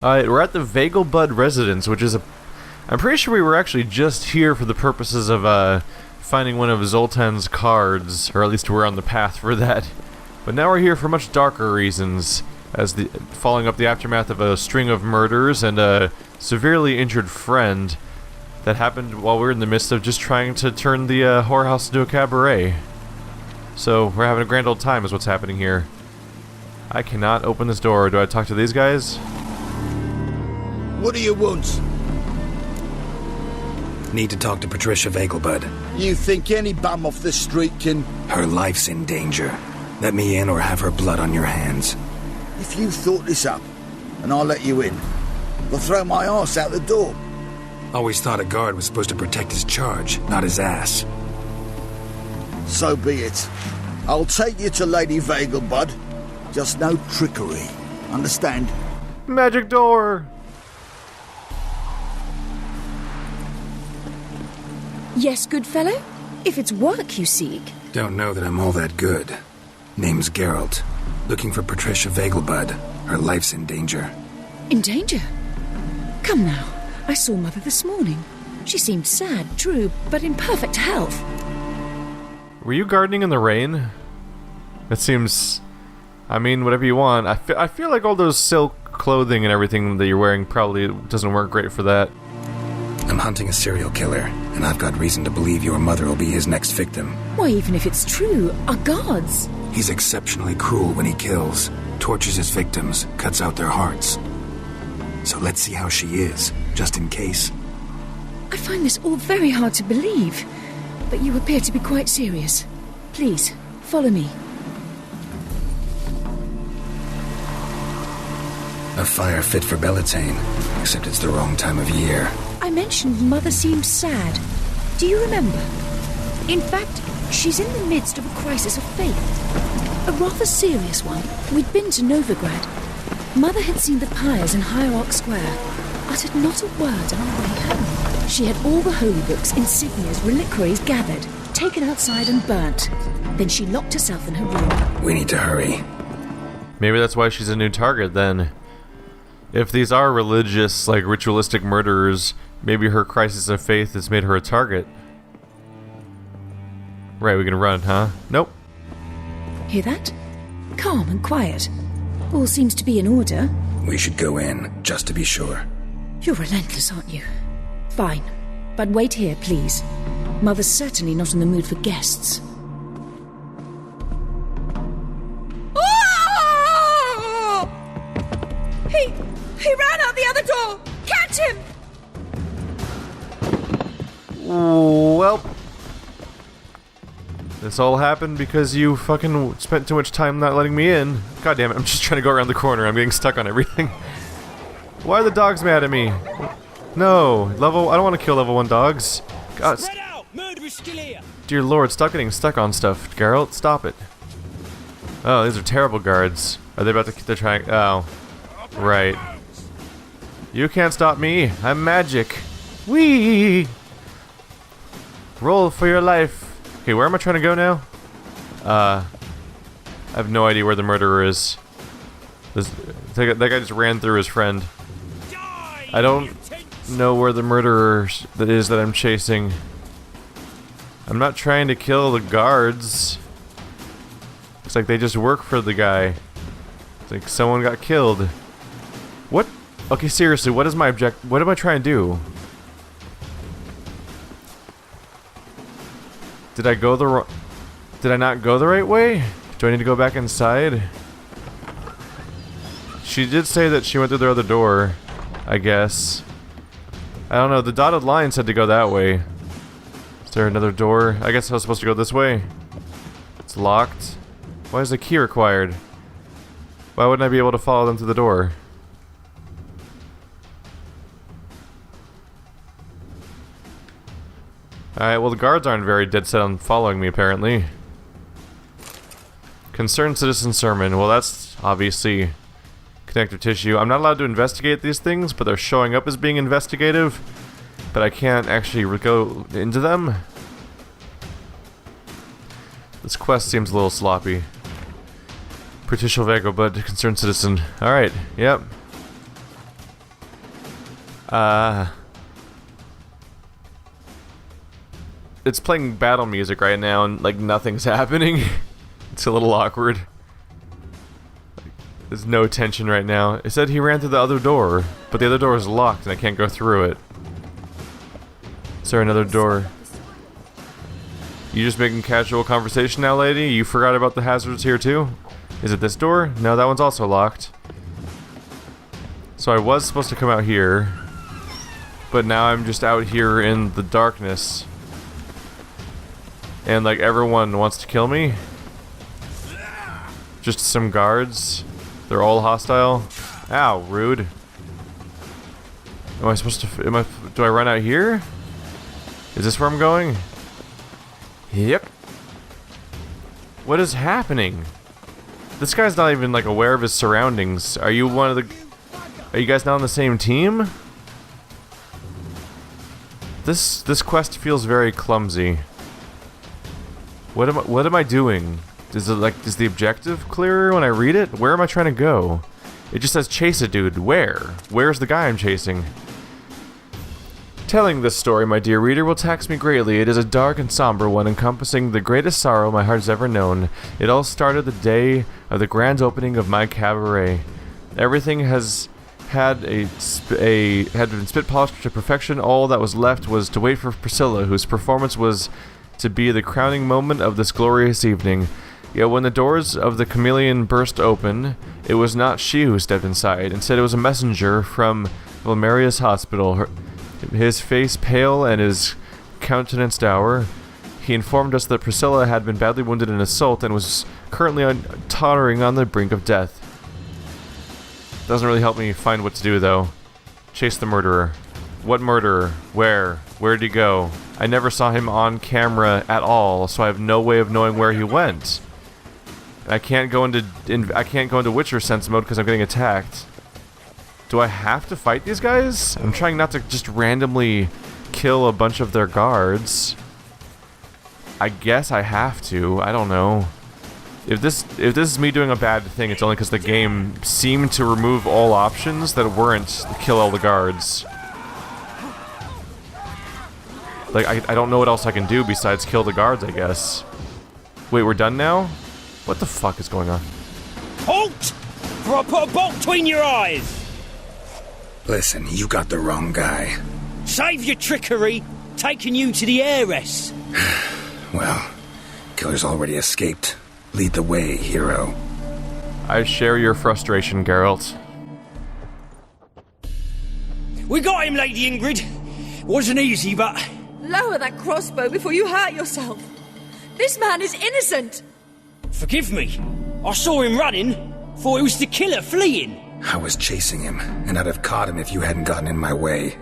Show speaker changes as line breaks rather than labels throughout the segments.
We're at the Vegelbud residence, which is a... I'm pretty sure we were actually just here for the purposes of, finding one of Zoltan's cards, or at least we're on the path for that. But now we're here for much darker reasons, as following up the aftermath of a string of murders and a severely injured friend that happened while we were in the midst of just trying to turn the whorehouse into a cabaret. So, we're having a grand old time is what's happening here. I cannot open this door. Do I talk to these guys?
What do you want?
Need to talk to Patricia Vegelbud.
You think any bum off the street can...
Her life's in danger. Let me in or have her blood on your hands.
If you thought this up, and I'll let you in, I'll throw my arse out the door.
Always thought a guard was supposed to protect his charge, not his ass.
So be it. I'll take you to Lady Vegelbud. Just no trickery. Understand?
Magic door!
Yes, good fellow? If it's work you seek.
Don't know that I'm all that good. Name's Geralt. Looking for Patricia Vegelbud. Her life's in danger.
In danger? Come now. I saw Mother this morning. She seemed sad, true, but in perfect health.
Were you gardening in the rain? It seems... I mean, whatever you want. I feel like all those silk clothing and everything that you're wearing probably doesn't work great for that.
I'm hunting a serial killer, and I've got reason to believe your mother will be his next victim.
Why, even if it's true, our guards...
He's exceptionally cruel when he kills, tortures his victims, cuts out their hearts. So let's see how she is, just in case.
I find this all very hard to believe, but you appear to be quite serious. Please, follow me.
A fire fit for Bellatane, except it's the wrong time of year.
I mentioned Mother seemed sad. Do you remember? In fact, she's in the midst of a crisis of faith. A rather serious one. We'd been to Novigrad. Mother had seen the pyres in Hierarch Square, uttered not a word on our way home. She had all the holy books, insignias, reliquaries gathered, taken outside and burnt. Then she locked herself in her room.
We need to hurry.
Maybe that's why she's a new target, then. If these are religious, like, ritualistic murderers, maybe her crisis of faith has made her a target. Right, we can run, huh? Nope.
Hear that? Calm and quiet. All seems to be in order.
We should go in, just to be sure.
You're relentless, aren't you? Fine. But wait here, please. Mother's certainly not in the mood for guests. He ran out the other door! Catch him!
Well, this all happened because you fucking spent too much time not letting me in. God damn it, I'm just trying to go around the corner. I'm getting stuck on everything. Why are the dogs mad at me? No, I don't want to kill level 1 dogs. God, dear lord, stop getting stuck on stuff, Geralt. Stop it. Oh, these are terrible guards. Are they about to... They're trying... Oh. Right. You can't stop me. I'm magic. Whee! Roll for your life. Okay, where am I trying to go now? I have no idea where the murderer is. That guy just ran through his friend. I don't know where the murderer is that I'm chasing. I'm not trying to kill the guards. It's like they just work for the guy. It's like someone got killed. What? Okay, seriously, what is my what am I trying to do? Did I not go the right way? Do I need to go back inside? She did say that she went through the other door, I guess. I don't know, the dotted line said to go that way. Is there another door? I guess I was supposed to go this way. It's locked. Why is the key required? Why wouldn't I be able to follow them through the door? Alright, well the guards aren't very dead set on following me, apparently. Concerned citizen sermon. Well, that's obviously connective tissue. I'm not allowed to investigate these things, but they're showing up as being investigative. But I can't actually go into them. This quest seems a little sloppy. Patricia Vegelbud, concerned citizen. Alright, yep. It's playing battle music right now and like nothing's happening. It's a little awkward. There's no tension right now. It said he ran through the other door, but the other door is locked and I can't go through it. Is there another door? You just making casual conversation now, lady? You forgot about the hazards here too? Is it this door? No, that one's also locked. So I was supposed to come out here, but now I'm just out here in the darkness. And like everyone wants to kill me. Just some guards. They're all hostile. Ow, rude. Am I supposed to, do I run out here? Is this where I'm going? Yep. What is happening? This guy's not even like aware of his surroundings. Are you one of the, are you guys not on the same team? This quest feels very clumsy. What am I doing? Is the objective clearer when I read it? Where am I trying to go? It just says chase a dude. Where? Where's the guy I'm chasing? Telling this story, my dear reader, will tax me greatly. It is a dark and somber one, encompassing the greatest sorrow my heart has ever known. It all started the day of the grand opening of my cabaret. Everything had been spit polished to perfection. All that was left was to wait for Priscilla, whose performance was to be the crowning moment of this glorious evening. Yet when the doors of the chameleon burst open, it was not she who stepped inside. Instead, it was a messenger from Valmeria's hospital. His face pale and his countenance dour, he informed us that Priscilla had been badly wounded in an assault and was currently tottering on the brink of death. Doesn't really help me find what to do, though. Chase the murderer. What murderer? Where? Where'd he go? I never saw him on camera at all, so I have no way of knowing where he went. I can't go into Witcher sense mode because I'm getting attacked. Do I have to fight these guys? I'm trying not to just randomly kill a bunch of their guards. I guess I have to. I don't know. If this is me doing a bad thing, it's only because the game seemed to remove all options that weren't kill all the guards. Like, I don't know what else I can do besides kill the guards, I guess. Wait, we're done now? What the fuck is going on?
Halt! Or I'll put a bolt between your eyes!
Listen, you got the wrong guy.
Save your trickery, taking you to the heiress.
Well, killer's already escaped. Lead the way, hero.
I share your frustration, Geralt.
We got him, Lady Ingrid. Wasn't easy, but...
Lower that crossbow before you hurt yourself. This man is innocent.
Forgive me. I saw him running. Thought it was the killer fleeing.
I was chasing him, and I'd have caught him if you hadn't gotten in my way.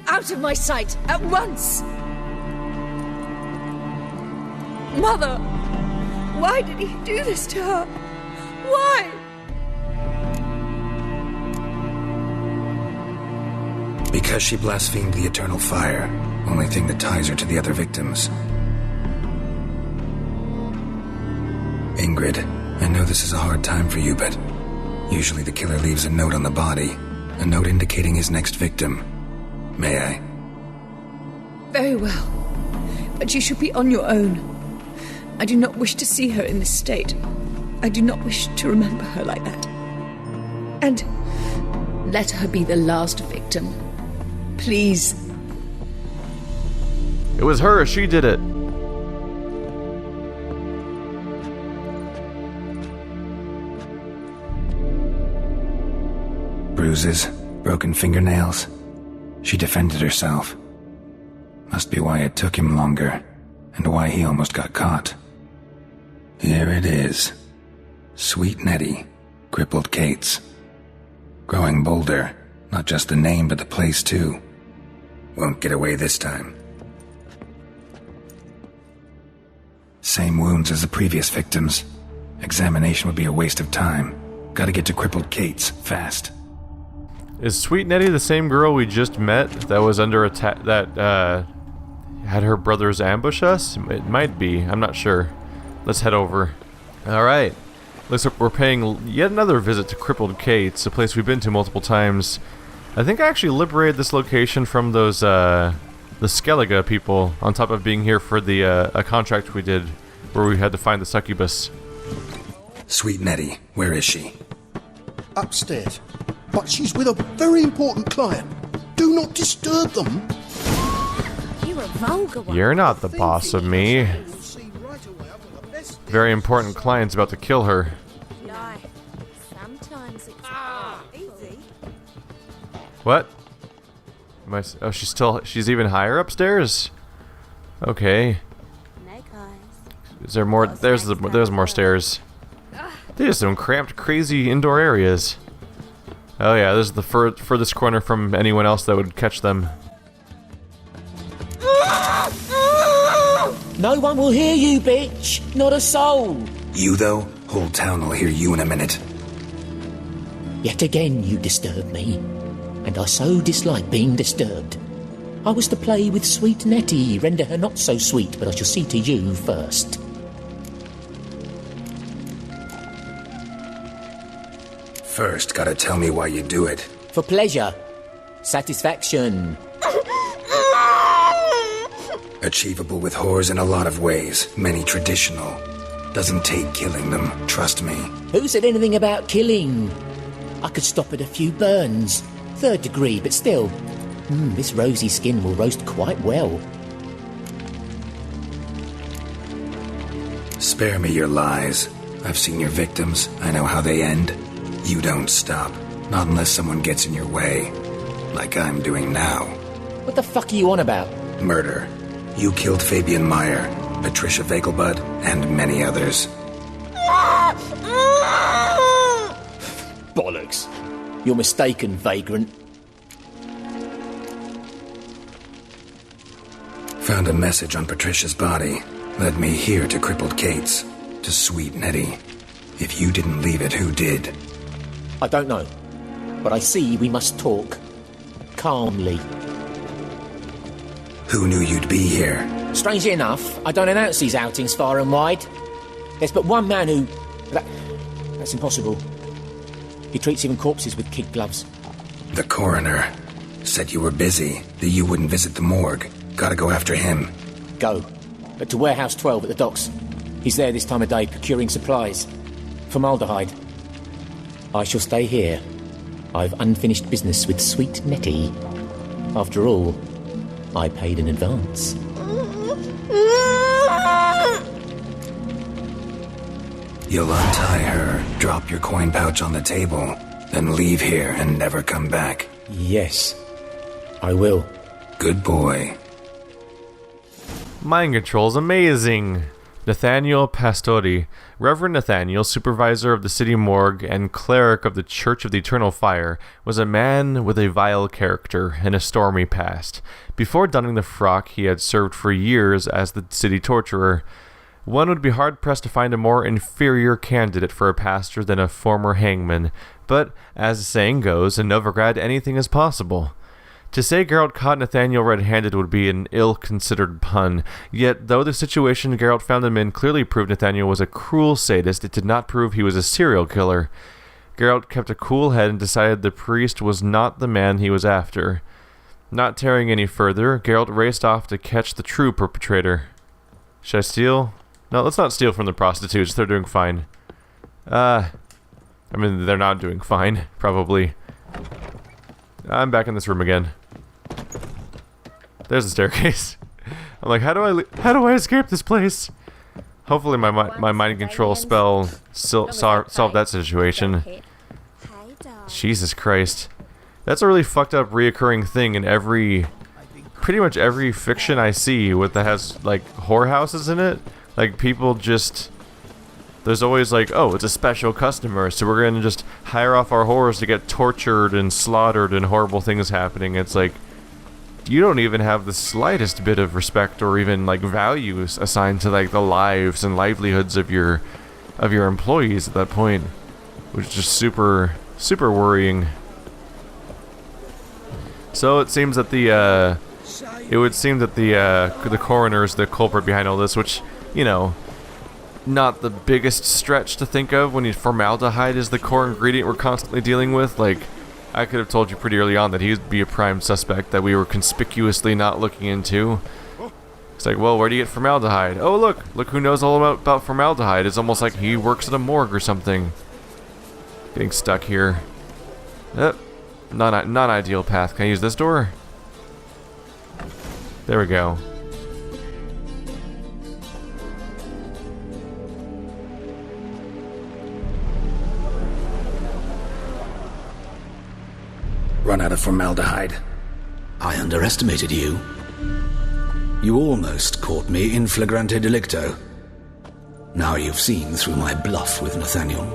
Out of my sight, at once! Mother! Why did he do this to her? Why?
Because she blasphemed the eternal fire. Only thing that ties her to the other victims. Ingrid, I know this is a hard time for you, but usually the killer leaves a note on the body. A note indicating his next victim. May I?
Very well. But you should be on your own. I do not wish to see her in this state. I do not wish to remember her like that. And let her be the last victim. Please.
It was her, she did it.
Bruises, broken fingernails. She defended herself. Must be why it took him longer, and why he almost got caught. Here it is. Sweet Nettie, crippled Kate's. Growing bolder, not just the name but the place too. Won't get away this time. Same wounds as the previous victims. Examination would be a waste of time. Gotta get to crippled Kate's, fast.
Is Sweet Nettie the same girl we just met that was under attack, that had her brothers ambush us? It might be, I'm not sure. Let's head over. Alright. Looks like we're paying yet another visit to Crippled Kate's, a place we've been to multiple times. I think I actually liberated this location from those, the Skellige people, on top of being here for the, a contract we did, where we had to find the succubus.
Sweet Nettie, where is she?
Upstairs. But she's with a very important client. Do not disturb them.
You're a vulgar one.
You're not the boss of me. Very important client's about to kill her.
Lie. Sometimes it's easy.
What? Oh, she's even higher upstairs? Okay. Is there more? There's more stairs. There's some cramped, crazy indoor areas. Oh yeah, this is the furthest corner from anyone else that would catch them.
No one will hear you, bitch. Not a soul.
You, though? Whole town will hear you in a minute.
Yet again you disturb me, and I so dislike being disturbed. I was to play with sweet Nettie, render her not so sweet, but I shall see to you first.
First, gotta tell me why you do it.
For pleasure. Satisfaction.
Achievable with whores in a lot of ways, many traditional. Doesn't take killing them, trust me.
Who said anything about killing? I could stop at a few burns. 3rd degree, but still. This rosy skin will roast quite well.
Spare me your lies. I've seen your victims. I know how they end. You don't stop. Not unless someone gets in your way. Like I'm doing now.
What the fuck are you on about?
Murder. You killed Fabian Meyer, Patricia Vegelbud, and many others.
Bollocks. You're mistaken, vagrant.
Found a message on Patricia's body. Led me here to crippled Kate's. To sweet Nettie. If you didn't leave it, who did?
I don't know. But I see we must talk. Calmly.
Who knew you'd be here?
Strangely enough, I don't announce these outings far and wide. There's but one man who... That's impossible. He treats even corpses with kid gloves.
The coroner. Said you were busy, that you wouldn't visit the morgue. Gotta go after him.
Go. But to Warehouse 12 at the docks. He's there this time of day procuring supplies. Formaldehyde. I shall stay here. I've unfinished business with sweet Nettie. After all, I paid in advance.
You'll untie her, drop your coin pouch on the table, then leave here and never come back.
Yes, I will.
Good boy.
Mind control's amazing. Nathaniel Pastori, Reverend Nathaniel, supervisor of the city morgue and cleric of the Church of the Eternal Fire, was a man with a vile character and a stormy past. Before donning the frock, he had served for years as the city torturer. One would be hard-pressed to find a more inferior candidate for a pastor than a former hangman, but, as the saying goes, in Novigrad anything is possible. To say Geralt caught Nathaniel red-handed would be an ill-considered pun, yet though the situation Geralt found him in clearly proved Nathaniel was a cruel sadist, it did not prove he was a serial killer. Geralt kept a cool head and decided the priest was not the man he was after. Not tarrying any further, Geralt raced off to catch the true perpetrator. Should I steal? No, let's not steal from the prostitutes, they're doing fine. I mean, they're not doing fine, probably. I'm back in this room again. There's the staircase. I'm like, how do I escape this place? Hopefully my mind control spell solved that situation. Jesus Christ. That's a really fucked up reoccurring thing in pretty much every fiction I see that has, like, whorehouses in it. Like, people just... There's always like, oh, it's a special customer, so we're gonna just hire off our whores to get tortured and slaughtered and horrible things happening. It's like, you don't even have the slightest bit of respect or even, like, values assigned to, like, the lives and livelihoods of your employees at that point, which is just super, super worrying. So it seems that the coroner is the culprit behind all this, which, you know, not the biggest stretch to think of when formaldehyde is the core ingredient we're constantly dealing with. Like, I could have told you pretty early on that he'd be a prime suspect that we were conspicuously not looking into. It's like, well, where do you get formaldehyde? Oh, look who knows all about formaldehyde. It's almost like he works at a morgue or something. Getting stuck here. Non-ideal path. Can I use this door? There we go.
Run out of formaldehyde.
I underestimated you. You almost caught me in flagrante delicto. Now you've seen through my bluff with Nathaniel.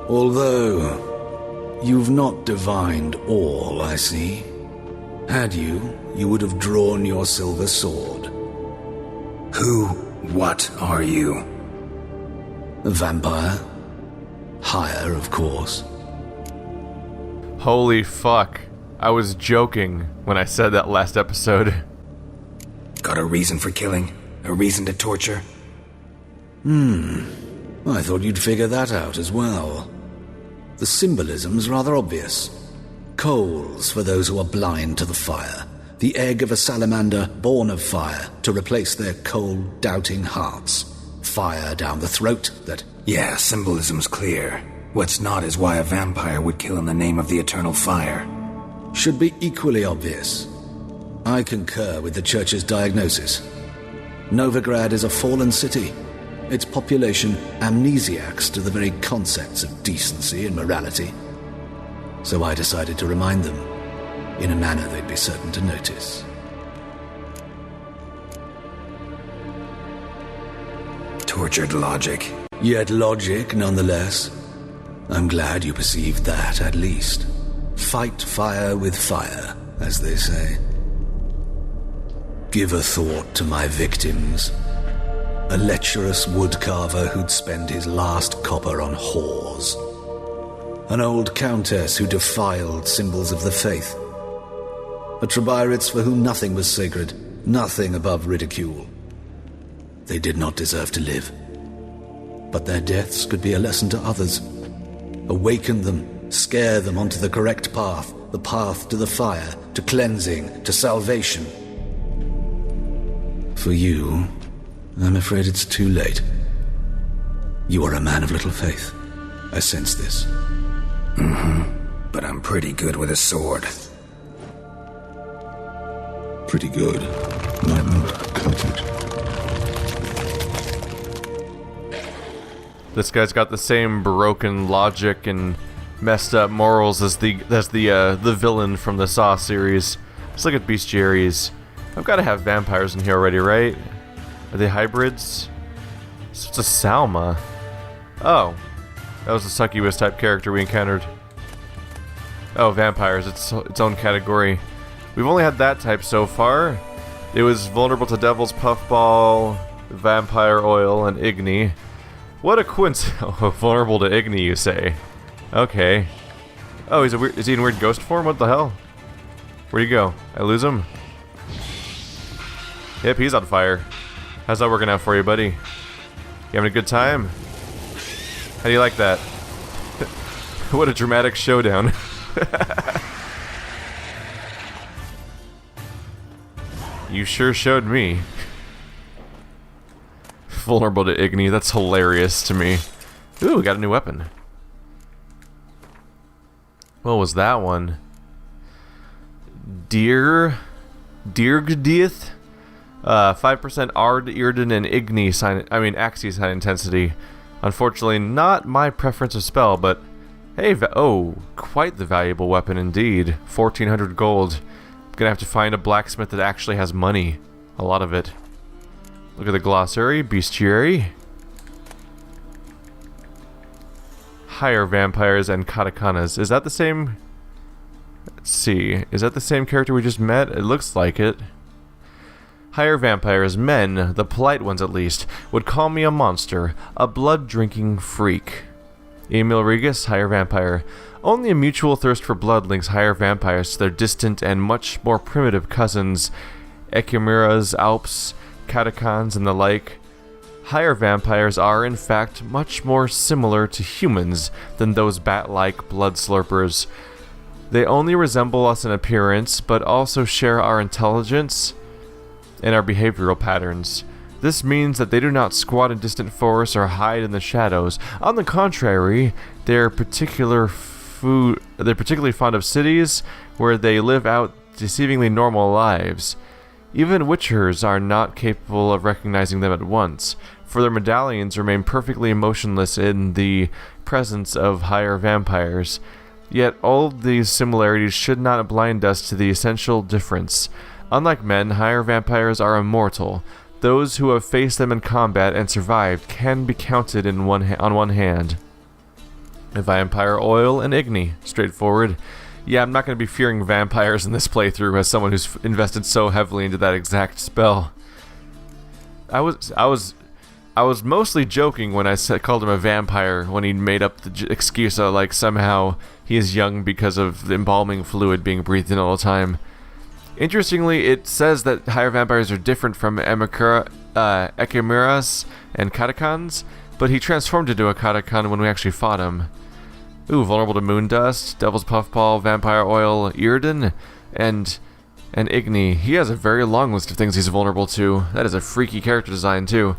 Although, you've not divined all, I see. Had you, you would have drawn your silver sword.
What are you?
A vampire. Higher, of course.
Holy fuck. I was joking when I said that last episode.
Got a reason for killing? A reason to torture?
I thought you'd figure that out as well. The symbolism's rather obvious. Coals for those who are blind to the fire. The egg of a salamander born of fire to replace their cold, doubting hearts. Fire down the throat that...
Yeah, symbolism's clear. What's not is why a vampire would kill in the name of the eternal fire.
should be equally obvious. I concur with the Church's diagnosis. Novigrad is a fallen city. Its population amnesiacs to the very concepts of decency and morality. So I decided to remind them, in a manner they'd be certain to notice.
Tortured logic.
Yet logic, nonetheless. I'm glad you perceived that, at least. Fight fire with fire, as they say. Give a thought to my victims. A lecherous woodcarver who'd spend his last copper on whores. An old countess who defiled symbols of the faith. A Trebyrits for whom nothing was sacred, nothing above ridicule. They did not deserve to live. But their deaths could be a lesson to others. Awaken them, scare them onto the correct path, the path to the fire, to cleansing, to salvation. For you, I'm afraid it's too late. You are a man of little faith. I sense this.
But I'm pretty good with a sword.
Pretty good. Might not cut it.
This guy's got the same broken logic and messed up morals as the villain from the Saw series. Let's look at bestiaries. I've got to have vampires in here already, right? Are they hybrids? It's a Salma. Oh, that was a succubus type character we encountered. Oh, vampires, it's own category. We've only had that type so far. It was vulnerable to Devil's Puffball, Vampire Oil, and Igni. What a coincidence. Oh, vulnerable to Igni, you say? Okay. Oh, is he in weird ghost form? What the hell? Where'd he go? I lose him? Yep, he's on fire. How's that working out for you, buddy? You having a good time? How do you like that? What a dramatic showdown. You sure showed me. Vulnerable to Igni, that's hilarious to me. Ooh, we got a new weapon. What was that one? Dirgdith? 5% Ard, Irden, and Igni Axis high intensity. Unfortunately, not my preference of spell, but hey, quite the valuable weapon indeed. 1,400 gold. I'm gonna have to find a blacksmith that actually has money. A lot of it. Look at the glossary, bestiary. Higher vampires and katakanas. Is that the same? Let's see. Is that the same character we just met? It looks like it. Higher vampires, men, the polite ones at least, would call me a monster, a blood-drinking freak. Emil Regis, higher vampire. Only a mutual thirst for blood links higher vampires to their distant and much more primitive cousins, Echimeras, Alps, Catacons, and the like. Higher vampires are, in fact, much more similar to humans than those bat-like blood slurpers. They only resemble us in appearance, but also share our intelligence and our behavioral patterns. This means that they do not squat in distant forests or hide in the shadows. On the contrary, they're particularly fond of cities where they live out deceivingly normal lives. Even witchers are not capable of recognizing them at once, for their medallions remain perfectly motionless in the presence of higher vampires. Yet all of these similarities should not blind us to the essential difference. Unlike men, higher vampires are immortal. Those who have faced them in combat and survived can be counted on one hand. A vampire oil and Igni. Straightforward. Yeah, I'm not going to be fearing vampires in this playthrough as someone who's invested so heavily into that exact spell. I was mostly joking when I called him a vampire when he made up the excuse of like somehow he is young because of the embalming fluid being breathed in all the time. Interestingly, it says that higher vampires are different from Echimeras and Catacons, but he transformed into a Catacon when we actually fought him. Ooh, vulnerable to moon dust, devil's puffball, vampire oil, Irden, and Igni. He has a very long list of things he's vulnerable to. That is a freaky character design too.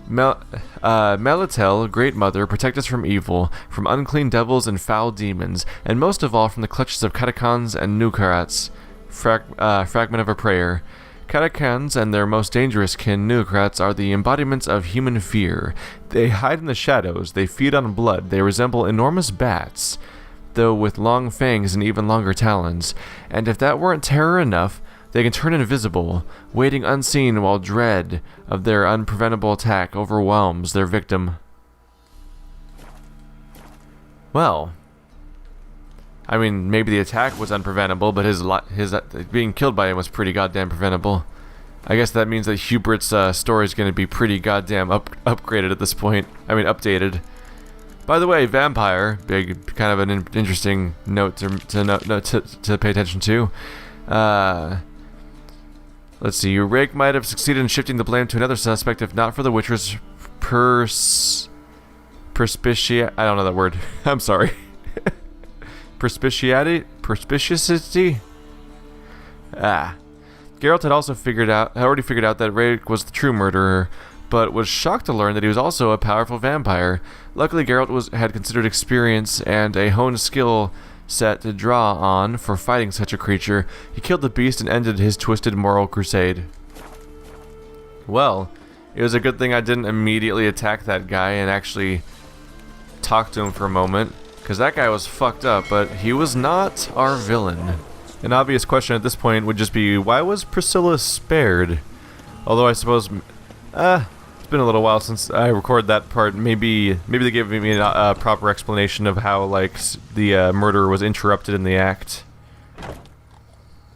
Melitel, Great Mother, protect us from evil, from unclean devils and foul demons, and most of all from the clutches of Catacons and Nukarats. Fragment of a prayer. Catacons and their most dangerous kin, Nukarats, are the embodiments of human fear. They hide in the shadows, they feed on blood, they resemble enormous bats, though with long fangs and even longer talons. And if that weren't terror enough, they can turn invisible, waiting unseen while dread of their unpreventable attack overwhelms their victim. Well, I mean, maybe the attack was unpreventable, but his being killed by him was pretty goddamn preventable. I guess that means that Hubert's story is going to be pretty goddamn upgraded at this point. I mean, updated. By the way, vampire, big kind of an interesting note to pay attention to. Let's see, Rake might have succeeded in shifting the blame to another suspect if not for the Witcher's perspicacity. I don't know that word. I'm sorry. Perspicacity? Geralt had already figured out that Rake was the true murderer, but was shocked to learn that he was also a powerful vampire. Luckily, Geralt had considered experience and a honed skill set to draw on for fighting such a creature. He killed the beast and ended his twisted moral crusade. Well, it was a good thing I didn't immediately attack that guy and actually talk to him for a moment, because that guy was fucked up, but he was not our villain. An obvious question at this point would just be, why was Priscilla spared? Although I suppose, it's been a little while since I recorded that part. Maybe they gave me a proper explanation of how, like, the murder was interrupted in the act.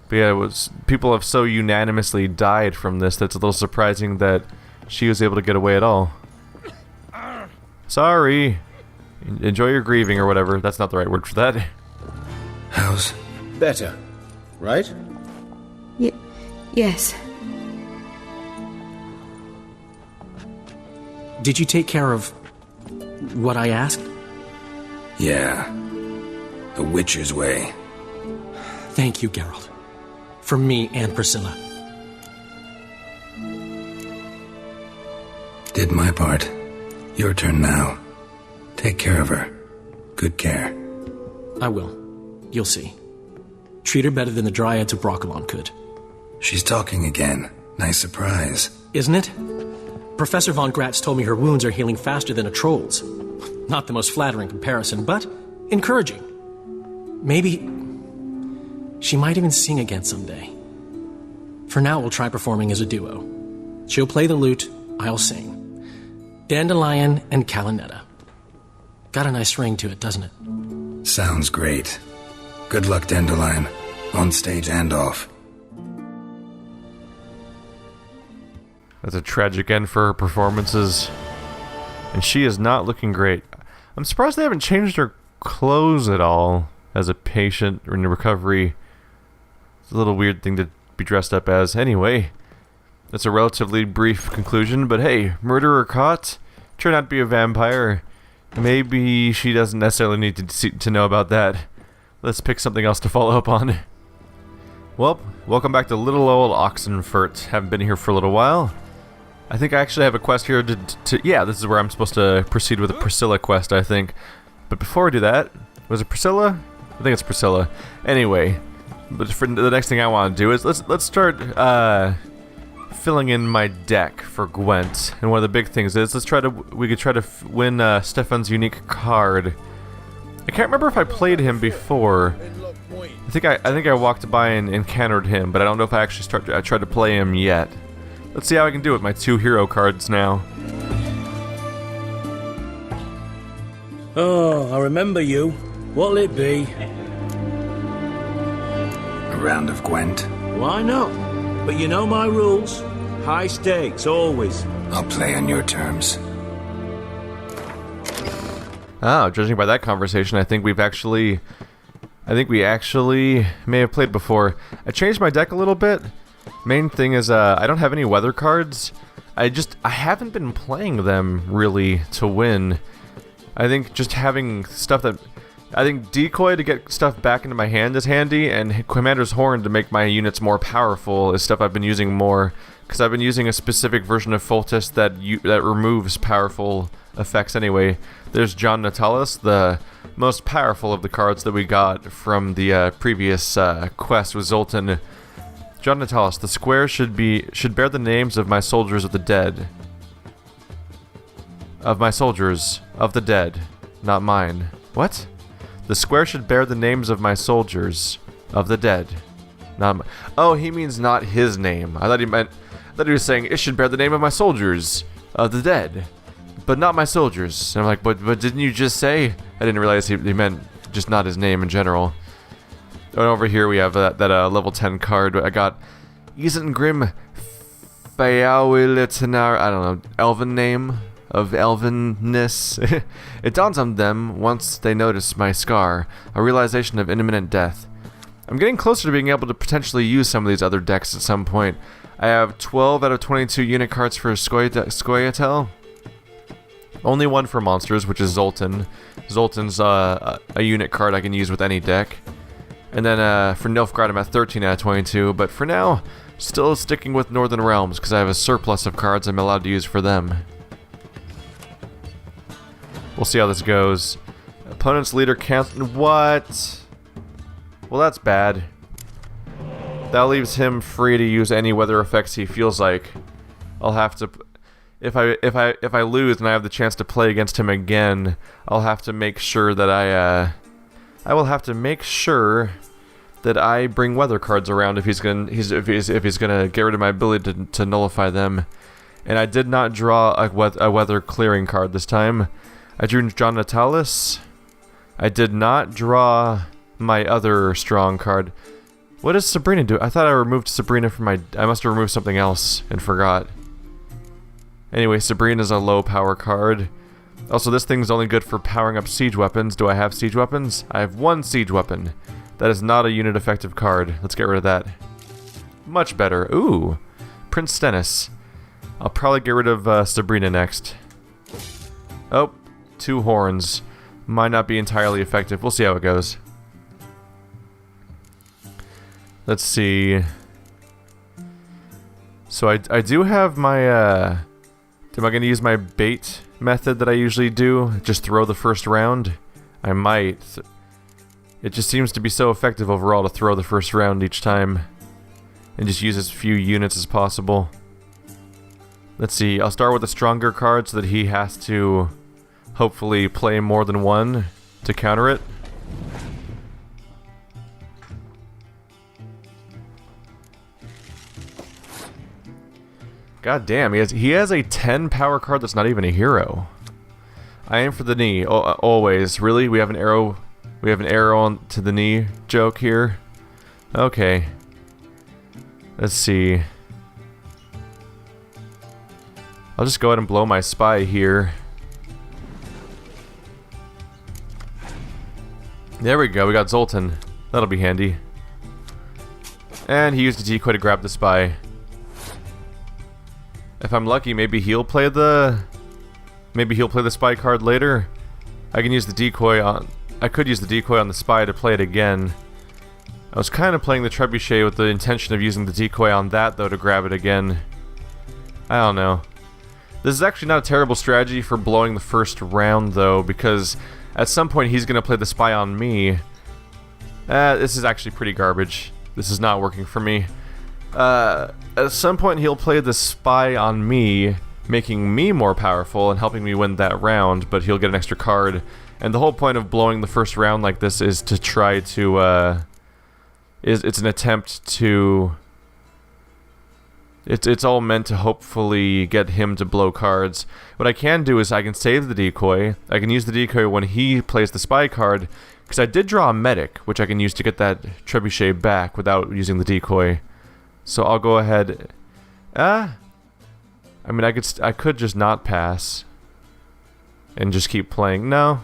But yeah, people have so unanimously died from this that it's a little surprising that she was able to get away at all. Sorry. Enjoy your grieving or whatever. That's not the right word for that.
How's...
Better, right?
Yes.
Did you take care of what I asked?
Yeah. The Witcher's way.
Thank you, Geralt. From me and Priscilla.
Did my part. Your turn now. Take care of her. Good care.
I will. You'll see. Treat her better than the Dryads of Broccolon could.
She's talking again. Nice surprise.
Isn't it? Professor von Gratz told me her wounds are healing faster than a troll's. Not the most flattering comparison, but encouraging. Maybe she might even sing again someday. For now, we'll try performing as a duo. She'll play the lute, I'll sing. Dandelion and Calinetta. Got a nice ring to it, doesn't it?
Sounds great. Good luck, Dandelion. On stage and off.
That's a tragic end for her performances. And she is not looking great. I'm surprised they haven't changed her clothes at all as a patient in recovery. It's a little weird thing to be dressed up as. Anyway, that's a relatively brief conclusion, but hey, murderer caught. Turned out to be a vampire. Maybe she doesn't necessarily need to know about that. Let's pick something else to follow up on. Well, welcome back to little old Oxenfurt. Haven't been here for a little while. I think I actually have a quest here to yeah, this is where I'm supposed to proceed with the Priscilla quest, I think. But before I do that, was it Priscilla? I think it's Priscilla. Anyway, but for the next thing I want to do is let's start filling in my deck for Gwent. And one of the big things is we could try to win Stefan's unique card. I can't remember if I played him before. I think I walked by and encountered him, but I don't know if I actually tried to play him yet. Let's see how I can do with my 2 hero cards now.
Oh, I remember you. What'll it be?
A round of Gwent.
Why not? But you know my rules. High stakes, always.
I'll play on your terms.
Oh, judging by that conversation, I think we actually may have played before. I changed my deck a little bit. Main thing is, I don't have any weather cards. I haven't been playing them, really, to win. I think just having stuff that... I think Decoy to get stuff back into my hand is handy, and Commander's Horn to make my units more powerful is stuff I've been using more, because I've been using a specific version of Foltest that removes powerful effects anyway. There's John Natalis, the most powerful of the cards that we got from the previous quest with Zoltan. John Natalis, the square should bear the names of my soldiers of the dead. Of my soldiers of the dead, not mine. What? The square should bear the names of my soldiers of the dead, not my... Oh, he means not his name. I thought he was saying it should bear the name of my soldiers of the dead, but not my soldiers. And I'm like, but didn't you just say? I didn't realize he meant just not his name in general. And over here we have that level 10 card. I got Isengrim Fayawiletenar, I don't know, elven name of elvenness. It dawns on them once they notice my scar, a realization of imminent death. I'm getting closer to being able to potentially use some of these other decks at some point. I have 12 out of 22 unit cards for Scoia'tael. Only one for monsters, which is Zoltan. Zoltan's a unit card I can use with any deck. And then for Nilfgaard I'm at 13 out of 22, but for now, still sticking with Northern Realms because I have a surplus of cards I'm allowed to use for them. We'll see how this goes. Opponent's leader can't... What? Well, that's bad. That leaves him free to use any weather effects he feels like. I'll have to... If I lose and I have the chance to play against him again, I'll have to make sure that I will have to make sure that I bring weather cards around if he's gonna get rid of my ability to nullify them. And I did not draw a weather clearing card this time. I drew John Natalis. I did not draw my other strong card. What does Sabrina do? I thought I removed Sabrina from my... I must have removed something else and forgot. Anyway, Sabrina's a low power card. Also, this thing's only good for powering up siege weapons. Do I have siege weapons? I have 1 siege weapon. That is not a unit effective card. Let's get rid of that. Much better. Ooh, Prince Stennis. I'll probably get rid of Sabrina next. Oh, 2 horns. Might not be entirely effective. We'll see how it goes. Let's see. So I do have my... Am I going to use my bait method that I usually do? Just throw the first round? I might. It just seems to be so effective overall to throw the first round each time. And just use as few units as possible. Let's see. I'll start with a stronger card so that he has to hopefully play more than 1 to counter it. God damn, he has a 10 power card that's not even a hero. I aim for the knee, always. Really? We have an arrow on to the knee joke here? Okay. Let's see. I'll just go ahead and blow my spy here. There we go, we got Zoltan. That'll be handy. And he used a decoy to grab the spy. If I'm lucky, maybe he'll play the spy card later. I can use the decoy on... I could use the decoy on the spy to play it again. I was kind of playing the trebuchet with the intention of using the decoy on that, though, to grab it again. I don't know. This is actually not a terrible strategy for blowing the first round, though, because at some point he's going to play the spy on me. This is actually pretty garbage. This is not working for me. At some point he'll play the spy on me, making me more powerful and helping me win that round, but he'll get an extra card. And the whole point of blowing the first round like this is to try to, it's an attempt to... It's all meant to hopefully get him to blow cards. What I can do is I can save the decoy. I can use the decoy when he plays the spy card, because I did draw a medic, which I can use to get that trebuchet back without using the decoy. So I'll go ahead... I mean, I could just not pass and just keep playing. No.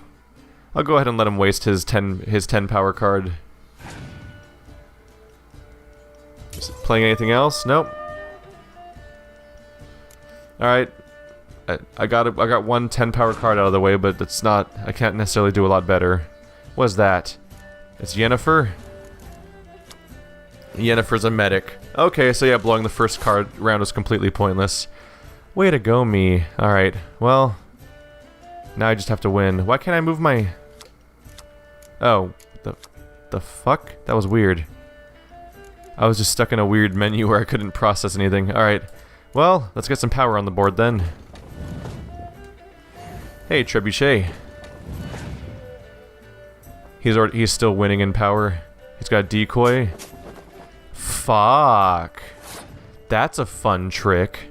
I'll go ahead and let him waste his 10 power card. Is it playing anything else? Nope. Alright. I got one 10 power card out of the way, but it's not... I can't necessarily do a lot better. What is that? It's Yennefer? Yennefer's a medic. Okay, so yeah, blowing the first card round was completely pointless. Way to go, me. Alright, well... Now I just have to win. Why can't I move my... Oh, the fuck? That was weird. I was just stuck in a weird menu where I couldn't process anything. Alright, well, let's get some power on the board then. Hey, trebuchet. He's still winning in power. He's got decoy. Fuck. That's a fun trick.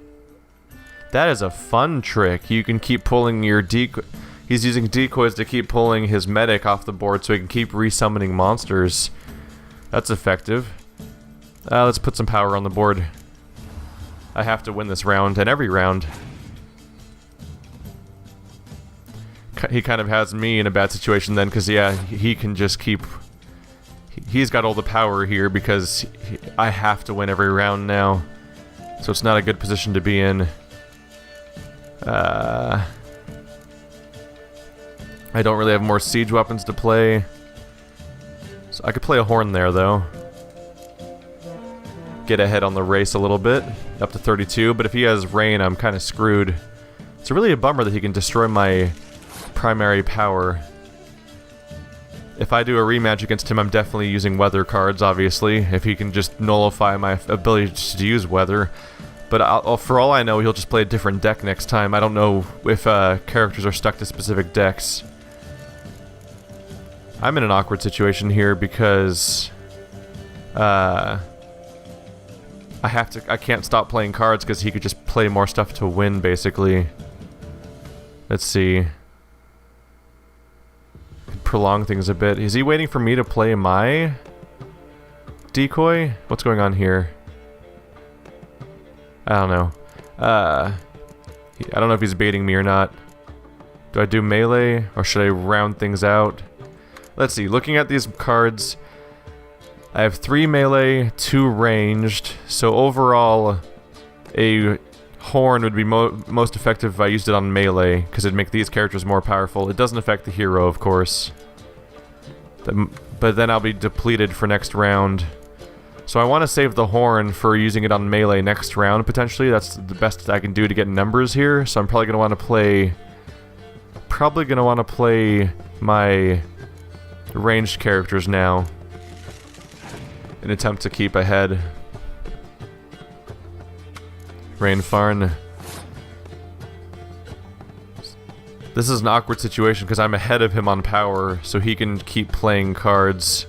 That is a fun trick. You can keep pulling your decoy. He's using decoys to keep pulling his medic off the board so he can keep resummoning monsters. That's effective. Let's put some power on the board. I have to win this round, and every round. He kind of has me in a bad situation then, because yeah, he can just keep... He's got all the power here because I have to win every round now. So it's not a good position to be in. I don't really have more siege weapons to play. So I could play a horn there, though. Get ahead on the race a little bit, up to 32, but if he has rain, I'm kind of screwed. It's really a bummer that he can destroy my primary power. If I do a rematch against him, I'm definitely using weather cards, obviously, if he can just nullify my ability to use weather. But for all I know, he'll just play a different deck next time. I don't know if characters are stuck to specific decks. I'm in an awkward situation here because I can't stop playing cards because he could just play more stuff to win, basically. Let's see. Could prolong things a bit. Is he waiting for me to play my decoy? What's going on here? I don't know. I don't know if he's baiting me or not. Do I do melee, or should I round things out? Let's see, looking at these cards, I have 3 melee, 2 ranged, so overall, a horn would be most effective if I used it on melee, because it'd make these characters more powerful. It doesn't affect the hero, of course. But then I'll be depleted for next round. So I want to save the horn for using it on melee next round, potentially. That's the best I can do to get numbers here, so I'm probably going to want to play... my ranged characters now in an attempt to keep ahead. Rainfarn. This is an awkward situation because I'm ahead of him on power, so he can keep playing cards.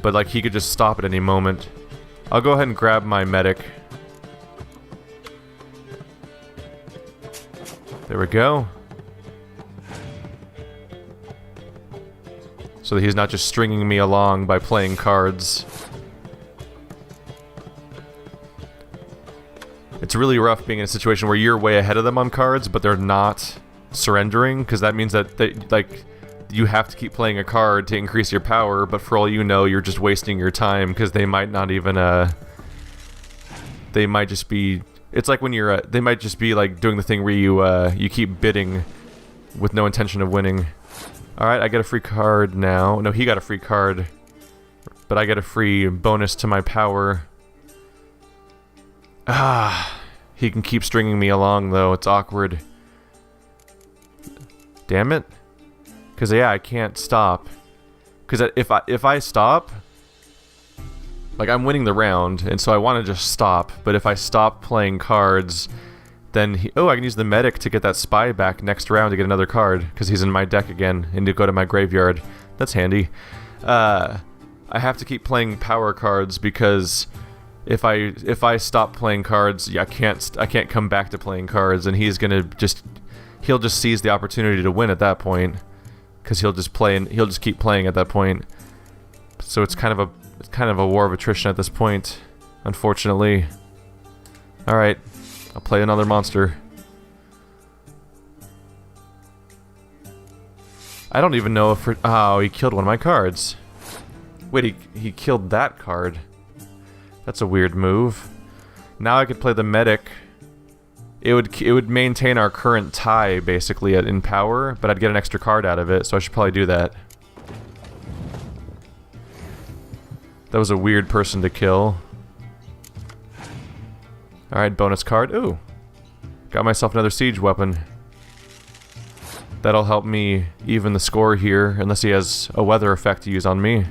But like he could just stop at any moment. I'll go ahead and grab my medic. There we go. So that he's not just stringing me along by playing cards. It's really rough being in a situation where you're way ahead of them on cards, but they're not surrendering, because that means that you have to keep playing a card to increase your power, but for all you know, you're just wasting your time, because they might not even, they might just be... It's like when you're, they might just be like doing the thing where you keep bidding with no intention of winning. Alright, I get a free card now. No, he got a free card. But I get a free bonus to my power. Ah, he can keep stringing me along, though. It's awkward. Damn it. Because, yeah, I can't stop. Because if I stop... Like, I'm winning the round, and so I want to just stop. But if I stop playing cards, then he... Oh, I can use the medic to get that spy back next round to get another card. Because he's in my deck again, and to go to my graveyard. That's handy. I have to keep playing power cards, because... If I stop playing cards, yeah, I can't come back to playing cards, and he's gonna just... He'll just seize the opportunity to win at that point. Because he'll just play, and he'll just keep playing at that point. So it's kind of a war of attrition at this point, unfortunately. Alright, I'll play another monster. I don't even know if... Oh, he killed one of my cards. Wait, he killed that card. That's a weird move. Now I could play the medic. It would maintain our current tie, basically, in power, but I'd get an extra card out of it, so I should probably do that. That was a weird person to kill. Alright, bonus card. Ooh. Got myself another siege weapon. That'll help me even the score here, unless he has a weather effect to use on me.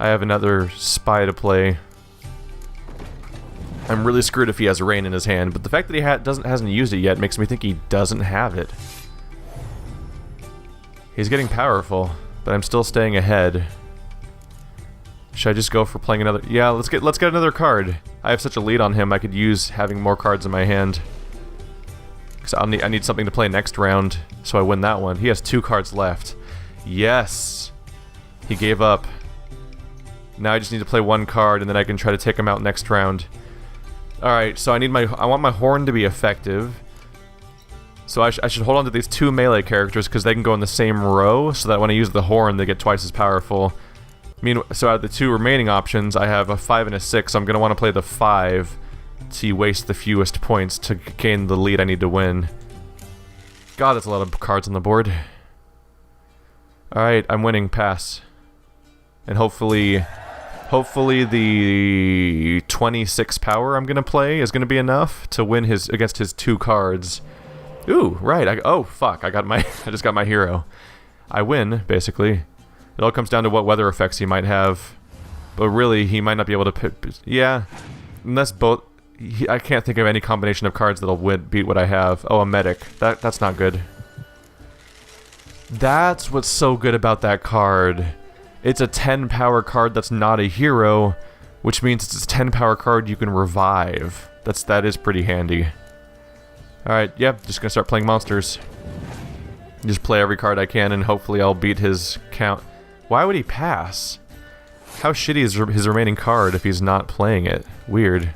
I have another spy to play. I'm really screwed if he has rain in his hand, but the fact that he hasn't used it yet makes me think he doesn't have it. He's getting powerful, but I'm still staying ahead. Should I just go for playing another? Yeah, let's get another card. I have such a lead on him. I could use having more cards in my hand. Cause I need something to play next round, so I win that one. He has 2 cards left. Yes, he gave up. Now I just need to play 1 card, and then I can try to take him out next round. Alright, so I want my horn to be effective. So I should hold on to these 2 melee characters, because they can go in the same row, so that when I use the horn, they get twice as powerful. So out of the 2 remaining options, I have a 5 and a 6, so I'm going to want to play the 5 to waste the fewest points to gain the lead I need to win. God, that's a lot of cards on the board. Alright, I'm winning. Pass. And hopefully the 26 power I'm gonna play is gonna be enough to win against his 2 cards. Ooh, right. Oh fuck! I just got my hero. I win basically. It all comes down to what weather effects he might have, but really he might not be able to pick. Yeah, unless both. I can't think of any combination of cards that'll beat what I have. Oh, a medic. That's not good. That's what's so good about that card. It's a 10 power card that's not a hero, which means it's a 10 power card you can revive. That is pretty handy. Alright, yep, just gonna start playing monsters. Just play every card I can and hopefully I'll beat his count. Why would he pass? How shitty is his remaining card if he's not playing it? Weird.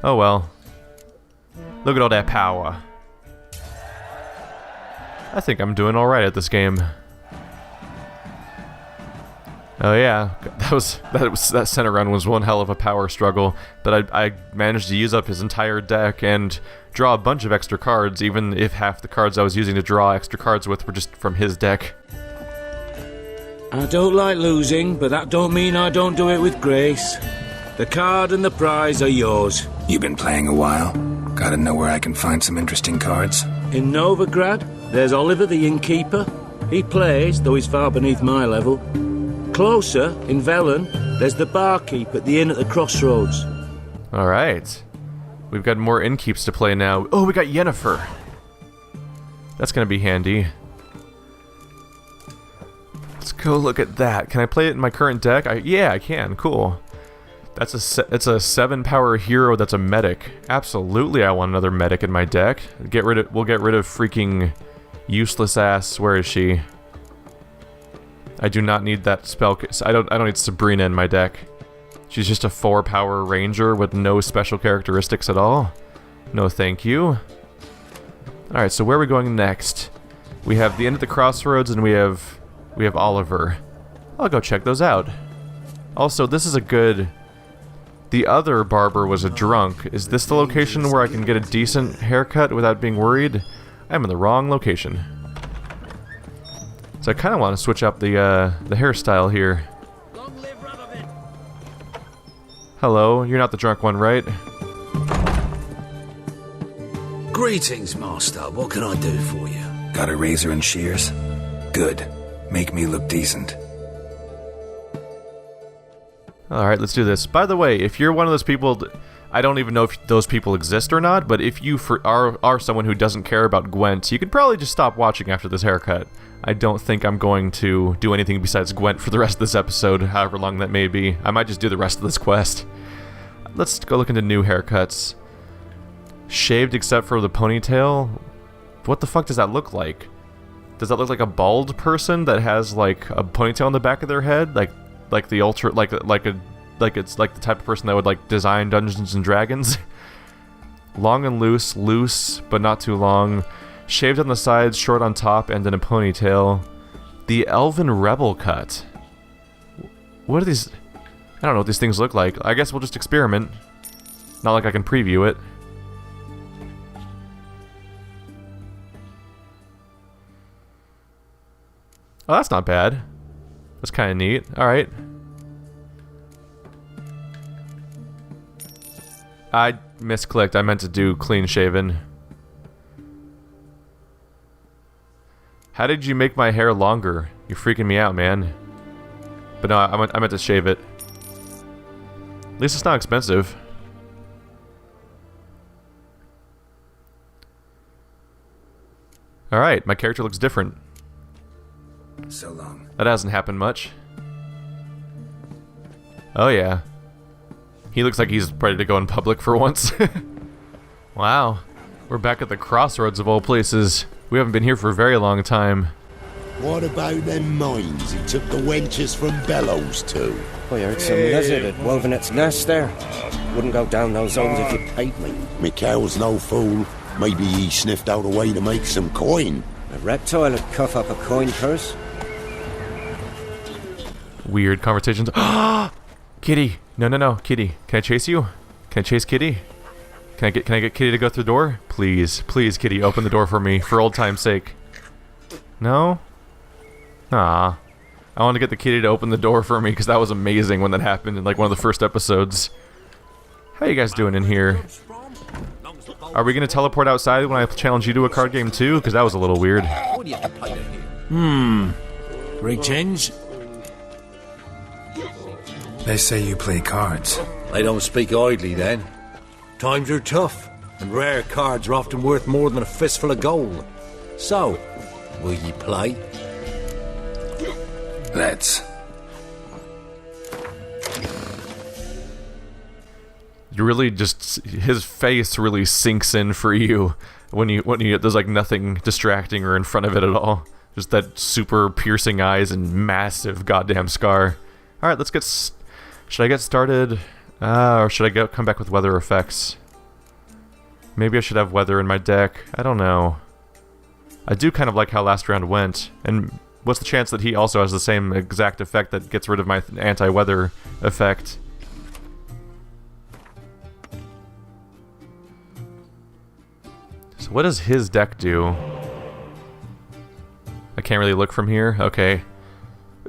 Oh well. Look at all that power. I think I'm doing alright at this game. Oh yeah, that center run was one hell of a power struggle, but I managed to use up his entire deck and draw a bunch of extra cards, even if half the cards I was using to draw extra cards with were just from his deck.
I don't like losing, but that don't mean I don't do it with grace. The card and the prize are yours.
You've been playing a while? Gotta know where I can find some interesting cards.
In Novigrad, there's Oliver the Innkeeper. He plays, though he's far beneath my level. Closer, in Velen, there's the barkeep at the inn at the crossroads.
Alright. We've got more Inkeeps to play now. Oh, we got Yennefer. That's gonna be handy. Let's go look at that. Can I play it in my current deck? Yeah, I can. Cool. It's a 7 power hero that's a medic. Absolutely, I want another medic in my deck. We'll get rid of freaking useless ass. Where is she? I do not need that spell. I don't need Sabrina in my deck. She's just a 4 power ranger with no special characteristics at all. No, thank you. All right, so where are we going next? We have the end of the crossroads, and we have Oliver. I'll go check those out. Also, this is a good. The other barber was a drunk. Is this the location where I can get a decent haircut without being worried? I'm in the wrong location. So I kind of want to switch up the hairstyle here. Hello, you're not the drunk one, right?
Greetings, Master. What can I do for you?
Got a razor and shears? Good. Make me look decent.
Alright, let's do this. By the way, if you're one of those people... I don't even know if those people exist or not, but if you are someone who doesn't care about Gwent, you can probably just stop watching after this haircut. I don't think I'm going to do anything besides Gwent for the rest of this episode, however long that may be. I might just do the rest of this quest. Let's go look into new haircuts. Shaved except for the ponytail? What the fuck does that look like? Does that look like a bald person that has like a ponytail on the back of their head? Like the ultra... Like it's like the type of person that would like design Dungeons and Dragons. Long and loose but not too long. Shaved on the sides, short on top, and in a ponytail. The Elven Rebel cut. What are these? I don't know what these things look like. I guess we'll just experiment. Not like I can preview it. Oh, that's not bad. That's kind of neat. Alright. I misclicked. I meant to do clean shaven. How did you make my hair longer? You're freaking me out, man. But no, I meant to shave it. At least it's not expensive. Alright, my character looks different.
So long.
That hasn't happened much. Oh yeah. He looks like he's ready to go in public for once. Wow. We're back at the crossroads of all places. We haven't been here for a very long time.
What about them mines he took the wenches from Bellows to?
I heard some lizard had woven its nest there. Wouldn't go down those zones if you paid me.
Mikhail's no fool. Maybe he sniffed out a way to make some coin.
A reptile would cuff up a coin purse.
Weird conversations. Kitty! No, Kitty. Can I chase you? Can I chase Kitty? Can I get Kitty to go through the door? Please, Kitty, open the door for me, for old time's sake. No? Ah. I want to get the kitty to open the door for me, because that was amazing when that happened in like one of the first episodes. How you guys doing in here? Are we going to teleport outside when I challenge you to a card game too? Because that was a little weird.
Greetings.
They say you play cards.
They don't speak idly then. Times are tough, and rare cards are often worth more than a fistful of gold. So, will ye play?
Let's.
You really just... His face really sinks in for you when you there's like nothing distracting or in front of it at all. Just that super piercing eyes and massive goddamn scar. Alright, let's get... Should I get started? Or should I come back with weather effects? Maybe I should have weather in my deck. I don't know. I do kind of like how last round went. And what's the chance that he also has the same exact effect that gets rid of my anti-weather effect? So what does his deck do? I can't really look from here. Okay.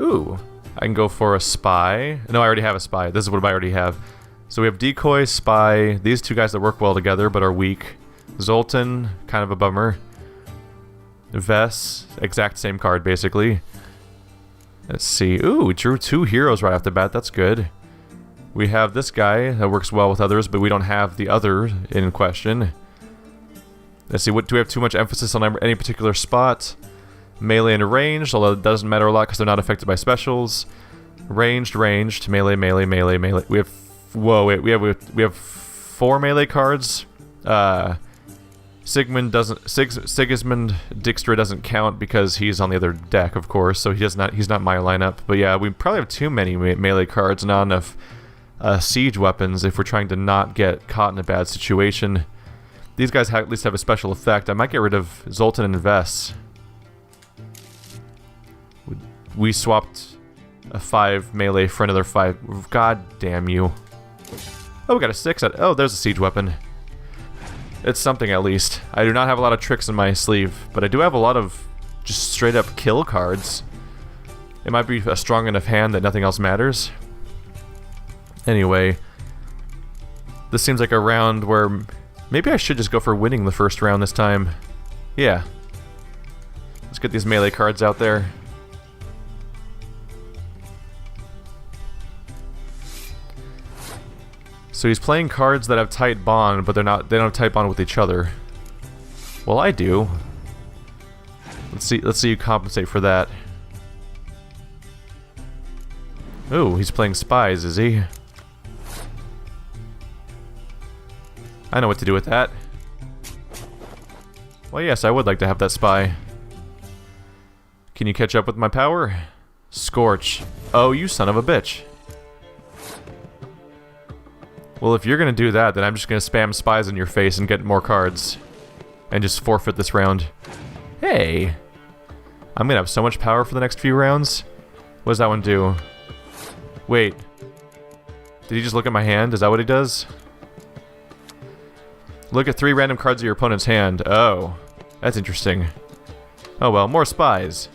Ooh. I can go for a spy. No, I already have a spy. This is what I already have. So we have decoy, spy, these two guys that work well together but are weak. Zoltan, kind of a bummer. Vess, exact same card basically. Let's see. Ooh, drew 2 heroes right off the bat. That's good. We have this guy that works well with others, but we don't have the other in question. Let's see. What do we have too much emphasis on any particular spot? Melee and ranged, although it doesn't matter a lot because they're not affected by specials. Ranged, melee. We have... Whoa, wait, we have 4 melee cards. Sigismund Dijkstra doesn't count because he's on the other deck, of course, so he's not my lineup. But yeah, we probably have too many melee cards, not enough siege weapons if we're trying to not get caught in a bad situation. These guys at least have a special effect. I might get rid of Zoltan and Vess. We swapped a 5 melee for another 5. God damn you. Oh, we got a 6 at... Oh, there's a siege weapon. It's something at least. I do not have a lot of tricks in my sleeve, but I do have a lot of just straight up kill cards. It might be a strong enough hand that nothing else matters. Anyway, this seems like a round where maybe I should just go for winning the first round this time. Yeah. Let's get these melee cards out there. So he's playing cards that have tight bond, but they don't have tight bond with each other. Well, I do. Let's see you compensate for that. Ooh, he's playing spies, is he? I know what to do with that. Well, yes, I would like to have that spy. Can you catch up with my power? Scorch. Oh, you son of a bitch. Well, if you're gonna do that, then I'm just gonna spam spies in your face and get more cards. And just forfeit this round. Hey! I'm gonna have so much power for the next few rounds. What does that one do? Wait. Did he just look at my hand? Is that what he does? Look at 3 random cards of your opponent's hand. Oh. That's interesting. Oh well, more spies.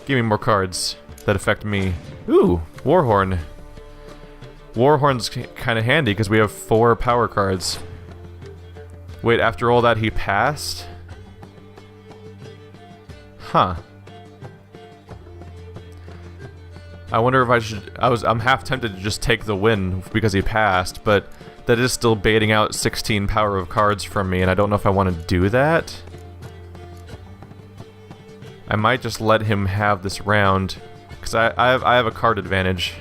Give me more cards that affect me. Ooh, Warhorn. Warhorn's kind of handy because we have 4 power cards. Wait, after all that he passed? Huh. I wonder if I should... I'm half tempted to just take the win because he passed, but that is still baiting out 16 power of cards from me, and I don't know if I want to do that. I might just let him have this round, because I have a card advantage.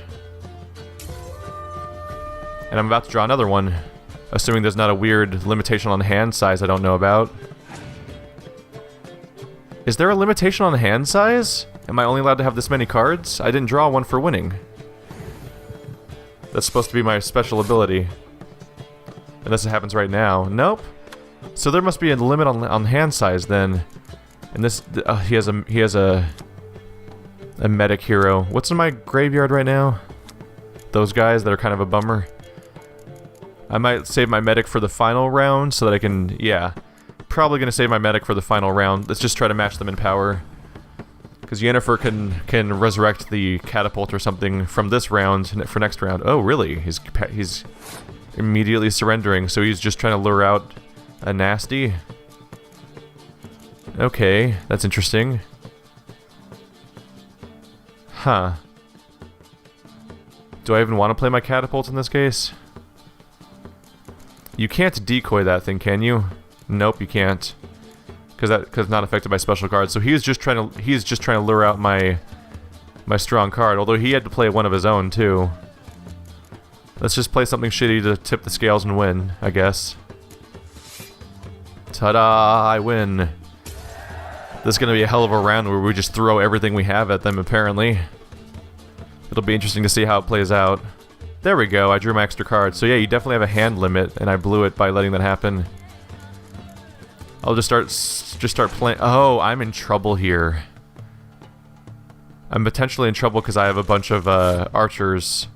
And I'm about to draw another one, assuming there's not a weird limitation on hand size I don't know about. Is there a limitation on hand size? Am I only allowed to have this many cards? I didn't draw one for winning. That's supposed to be my special ability. Unless it happens right now. Nope. So there must be a limit on hand size then. And this, he has a medic hero. What's in my graveyard right now? Those guys that are kind of a bummer. I might save my medic for the final round so that I can, yeah. Probably gonna save my medic for the final round. Let's just try to match them in power. Because Yennefer can resurrect the catapult or something from this round for next round. Oh, really? He's immediately surrendering, so he's just trying to lure out a nasty? Okay, that's interesting. Huh. Do I even want to play my catapult in this case? You can't decoy that thing, can you? Nope, you can't. Because it's not affected by special cards. So he's just trying to lure out my strong card. Although he had to play one of his own too. Let's just play something shitty to tip the scales and win, I guess. Ta-da! I win. This is gonna be a hell of a round where we just throw everything we have at them. Apparently, it'll be interesting to see how it plays out. There we go. I drew my extra card. So yeah, you definitely have a hand limit, and I blew it by letting that happen. I'll just start playing. Oh, I'm in trouble here. I'm potentially in trouble because I have a bunch of archers.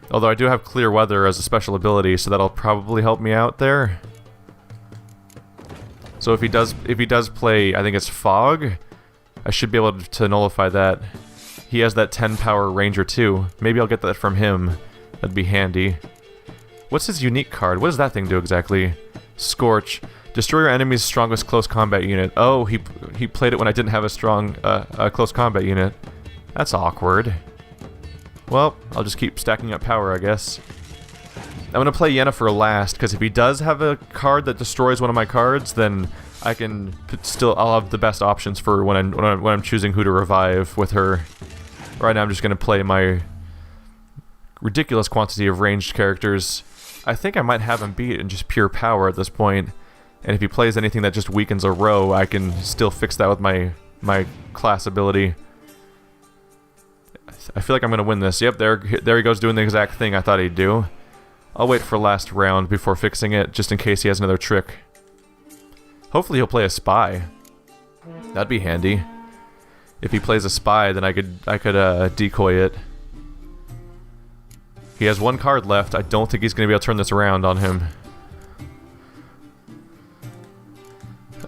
Although I do have clear weather as a special ability, so that'll probably help me out there. So if he does play, I think it's fog, I should be able to nullify that. He has that 10 power ranger too. Maybe I'll get that from him. That'd be handy. What's his unique card? What does that thing do exactly? Scorch. Destroy your enemy's strongest close combat unit. Oh, he played it when I didn't have a strong close combat unit. That's awkward. Well, I'll just keep stacking up power, I guess. I'm gonna play Yennefer last, because if he does have a card that destroys one of my cards, then I can I'll have the best options for when I'm choosing who to revive with her. Right now I'm just gonna play my ridiculous quantity of ranged characters. I think I might have him beat in just pure power at this point. And if he plays anything that just weakens a row, I can still fix that with my class ability. I feel like I'm gonna win this. Yep, there he goes doing the exact thing I thought he'd do. I'll wait for last round before fixing it, just in case he has another trick. Hopefully he'll play a spy. That'd be handy. If he plays a spy, then I could decoy it. He has one card left. I don't think he's gonna be able to turn this around on him.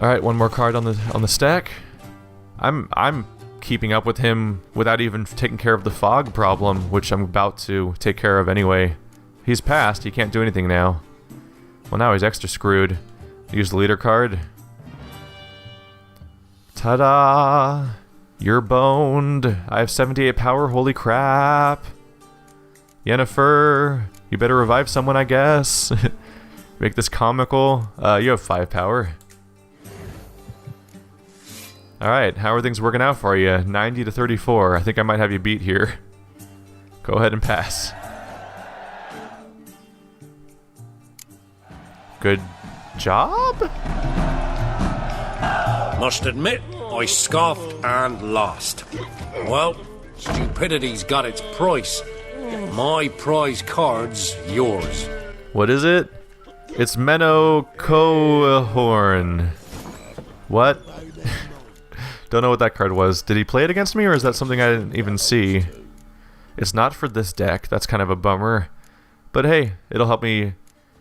All right, one more card on the stack. I'm keeping up with him without even taking care of the fog problem, which I'm about to take care of anyway. He's passed. He can't do anything now. Well, now he's extra screwed. Use the leader card. Ta-da! You're boned. I have 78 power. Holy crap. Yennefer, you better revive someone, I guess. Make this comical. You have 5 power. Alright, how are things working out for you? 90 to 34. I think I might have you beat here. Go ahead and pass. Good job?
Must admit, I scoffed and lost. Well, stupidity's got its price. My prize card's yours.
What is it? It's Menno Cohorn. What? Don't know what that card was. Did he play it against me, or is that something I didn't even see? It's not for this deck. That's kind of a bummer. But hey, it'll help me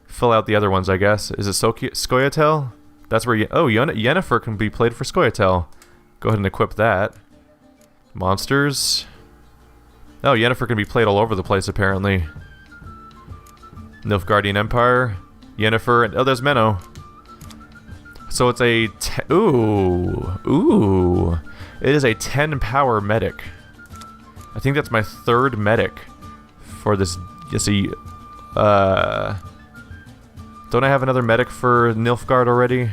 fill out the other ones, I guess. Is it Scoia'tael? That's where... Yennefer can be played for Scoia'tael. Go ahead and equip that. Monsters. Oh, Yennefer can be played all over the place, apparently. Nilfgaardian Empire. Yennefer, and... Oh, there's Menno. So it's a... Ooh. It is a 10 power medic. I think that's my 3rd medic for this... Don't I have another medic for Nilfgaard already?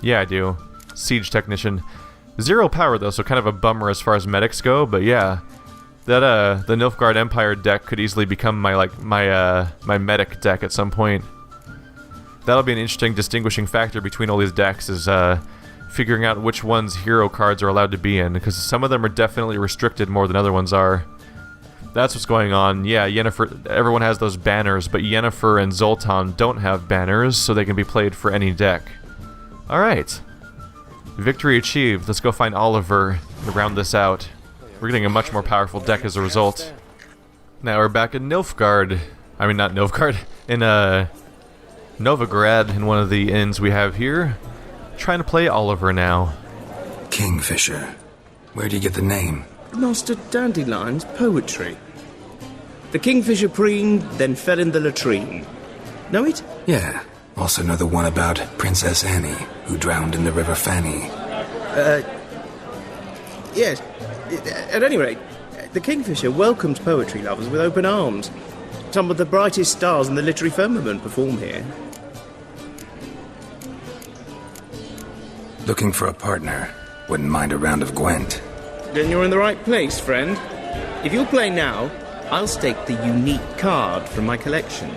Yeah, I do. Siege Technician. 0 power though, so kind of a bummer as far as medics go, but yeah. That the Nilfgaard Empire deck could easily become my my medic deck at some point. That'll be an interesting distinguishing factor between all these decks, is figuring out which ones hero cards are allowed to be in, because some of them are definitely restricted more than other ones are. That's what's going on. Yeah, Yennefer, everyone has those banners, but Yennefer and Zoltan don't have banners, so they can be played for any deck. Alright. Victory achieved. Let's go find Oliver and round this out. We're getting a much more powerful deck as a result. Now we're back in Nilfgaard. I mean, not Nilfgaard. In, Novigrad, in one of the inns we have here. Trying to play Oliver now.
Kingfisher. Where do you get the name?
Master Dandelion's poetry. The kingfisher preened, then fell in the latrine. Know it?
Yeah. Also know the one about Princess Annie, who drowned in the River Fanny.
Yes. At any rate, the kingfisher welcomes poetry lovers with open arms. Some of the brightest stars in the literary firmament perform here.
Looking for a partner. Wouldn't mind a round of Gwent.
Then you're in the right place, friend. If you'll play now, I'll stake the unique card from my collection.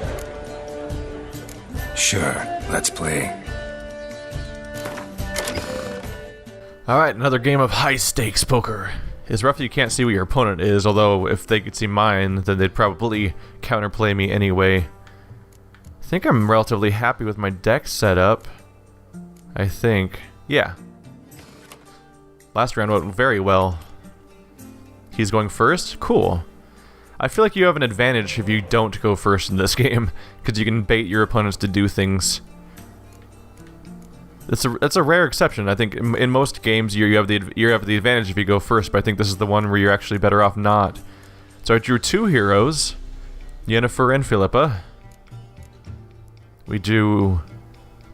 Sure, let's play.
Alright, another game of high-stakes poker. It's rough that you can't see what your opponent is, although if they could see mine, then they'd probably counterplay me anyway. I think I'm relatively happy with my deck setup. I think. Yeah. Last round went very well. He's going first? Cool. I feel like you have an advantage if you don't go first in this game, because you can bait your opponents to do things. That's a rare exception. I think in most games you have the advantage if you go first, but I think this is the one where you're actually better off not. So I drew 2 heroes, Yennefer and Philippa. We do...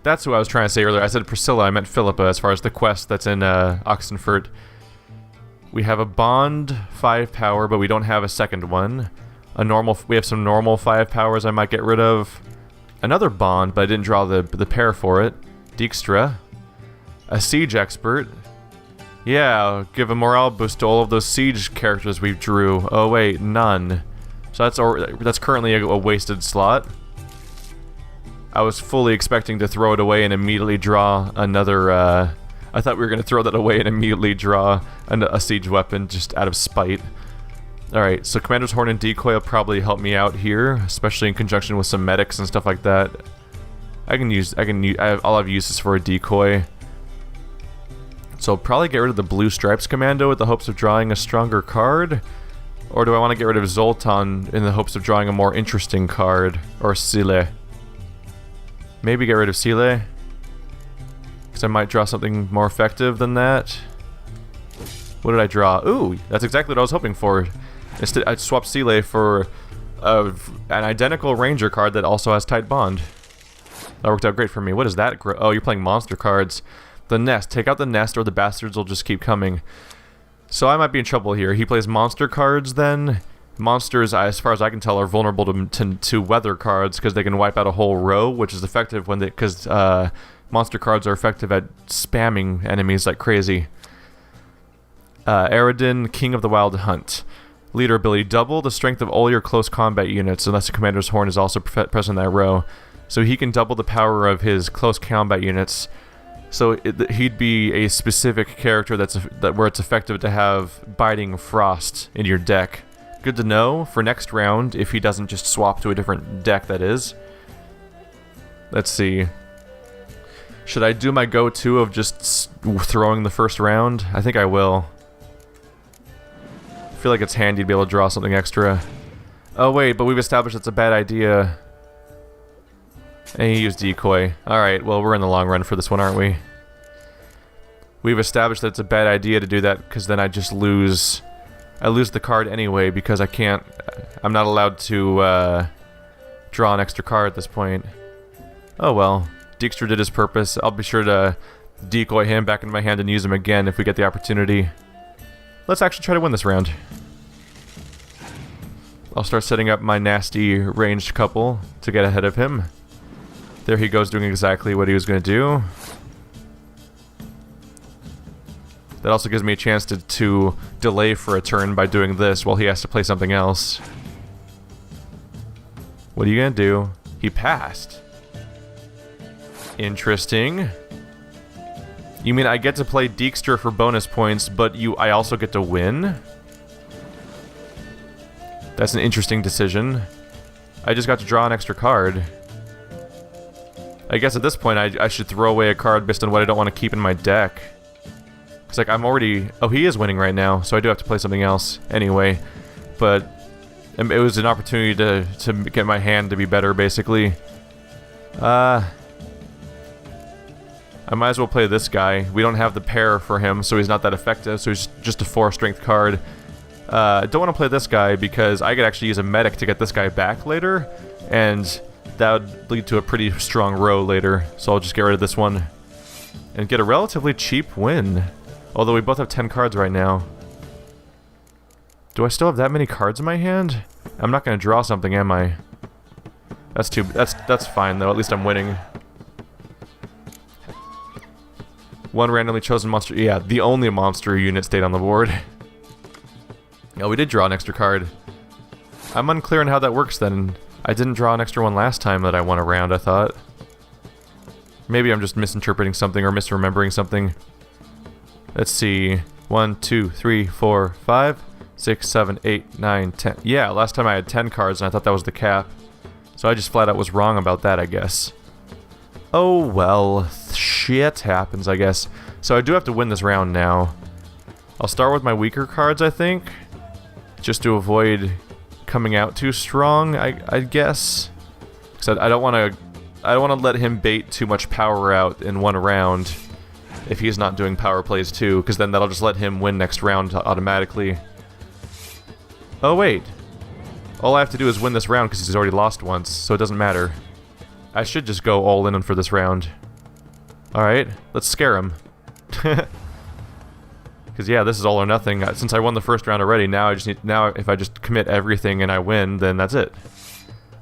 That's who I was trying to say earlier. I said Priscilla, I meant Philippa as far as the quest that's in Oxenfurt. We have a bond 5 power, but we don't have a second one. We have some normal 5 powers I might get rid of. Another bond, but I didn't draw the pair for it. Dijkstra. A siege expert. Yeah, I'll give a morale boost to all of those siege characters we drew. Oh wait, none. So that's currently a wasted slot. I was fully expecting to throw it away and immediately draw another, I thought we were going to throw that away and immediately draw a siege weapon just out of spite. Alright, so Commander's Horn and Decoy will probably help me out here, especially in conjunction with some medics and stuff like that. I'll have uses for a decoy. So I'll probably get rid of the Blue Stripes Commando with the hopes of drawing a stronger card. Or do I want to get rid of Zoltan in the hopes of drawing a more interesting card? Or Sile. Maybe get rid of Sile. Because I might draw something more effective than that. What did I draw? Ooh, that's exactly what I was hoping for. Instead, I swapped Seeley for an identical ranger card that also has tight bond. That worked out great for me. What is that? Oh, you're playing monster cards. The nest. Take out the nest or the bastards will just keep coming. So I might be in trouble here. He plays monster cards then. Monsters, as far as I can tell, are vulnerable to weather cards because they can wipe out a whole row, which is effective when they... Because monster cards are effective at spamming enemies like crazy. Aradin, King of the Wild Hunt. Leader ability. Double the strength of all your close combat units unless the commander's horn is also present in that row. So he can double the power of his close combat units. So he'd be a specific character where it's effective to have Biting Frost in your deck. Good to know for next round if he doesn't just swap to a different deck, that is. Let's see. Should I do my go-to of just throwing the first round? I think I will. I feel like it's handy to be able to draw something extra. Oh wait, but we've established it's a bad idea. And he used decoy. Alright, well we're in the long run for this one, aren't we? We've established that it's a bad idea to do that because then I just lose... I lose the card anyway because I can't... I'm not allowed to draw an extra card at this point. Oh well. Dijkstra did his purpose. I'll be sure to decoy him back into my hand and use him again if we get the opportunity. Let's actually try to win this round. I'll start setting up my nasty ranged couple to get ahead of him. There he goes doing exactly what he was going to do. That also gives me a chance to delay for a turn by doing this while he has to play something else. What are you going to do? He passed. Interesting. You mean I get to play Dijkstra for bonus points, but I also get to win? That's an interesting decision. I just got to draw an extra card. I guess at this point I should throw away a card based on what I don't want to keep in my deck. It's like I'm already... Oh, he is winning right now, so I do have to play something else anyway. But it was an opportunity to get my hand to be better, basically. I might as well play this guy. We don't have the pair for him, so he's not that effective, so he's just a 4-strength card. I don't want to play this guy because I could actually use a medic to get this guy back later, and that would lead to a pretty strong row later, so I'll just get rid of this one. And get a relatively cheap win. Although we both have 10 cards right now. Do I still have that many cards in my hand? I'm not going to draw something, am I? That's fine, though. At least I'm winning. One randomly chosen monster. Yeah, the only monster unit stayed on the board. Oh, we did draw an extra card. I'm unclear on how that works then. I didn't draw an extra one last time that I won a round, I thought. Maybe I'm just misinterpreting something or misremembering something. Let's see. 1, 2, 3, 4, 5, 6, 7, 8, 9, 10. Yeah, last time I had 10 cards and I thought that was the cap. So I just flat out was wrong about that, I guess. Oh well, shit happens, I guess. So I do have to win this round now. I'll start with my weaker cards, I think. Just to avoid coming out too strong, I guess. Because I don't want to let him bait too much power out in one round. If he's not doing power plays too, because then that'll just let him win next round automatically. Oh wait. All I have to do is win this round because he's already lost once, so it doesn't matter. I should just go all in for this round. Alright, let's scare him. Because yeah, this is all or nothing. Since I won the first round already, now if I just commit everything and I win, then that's it.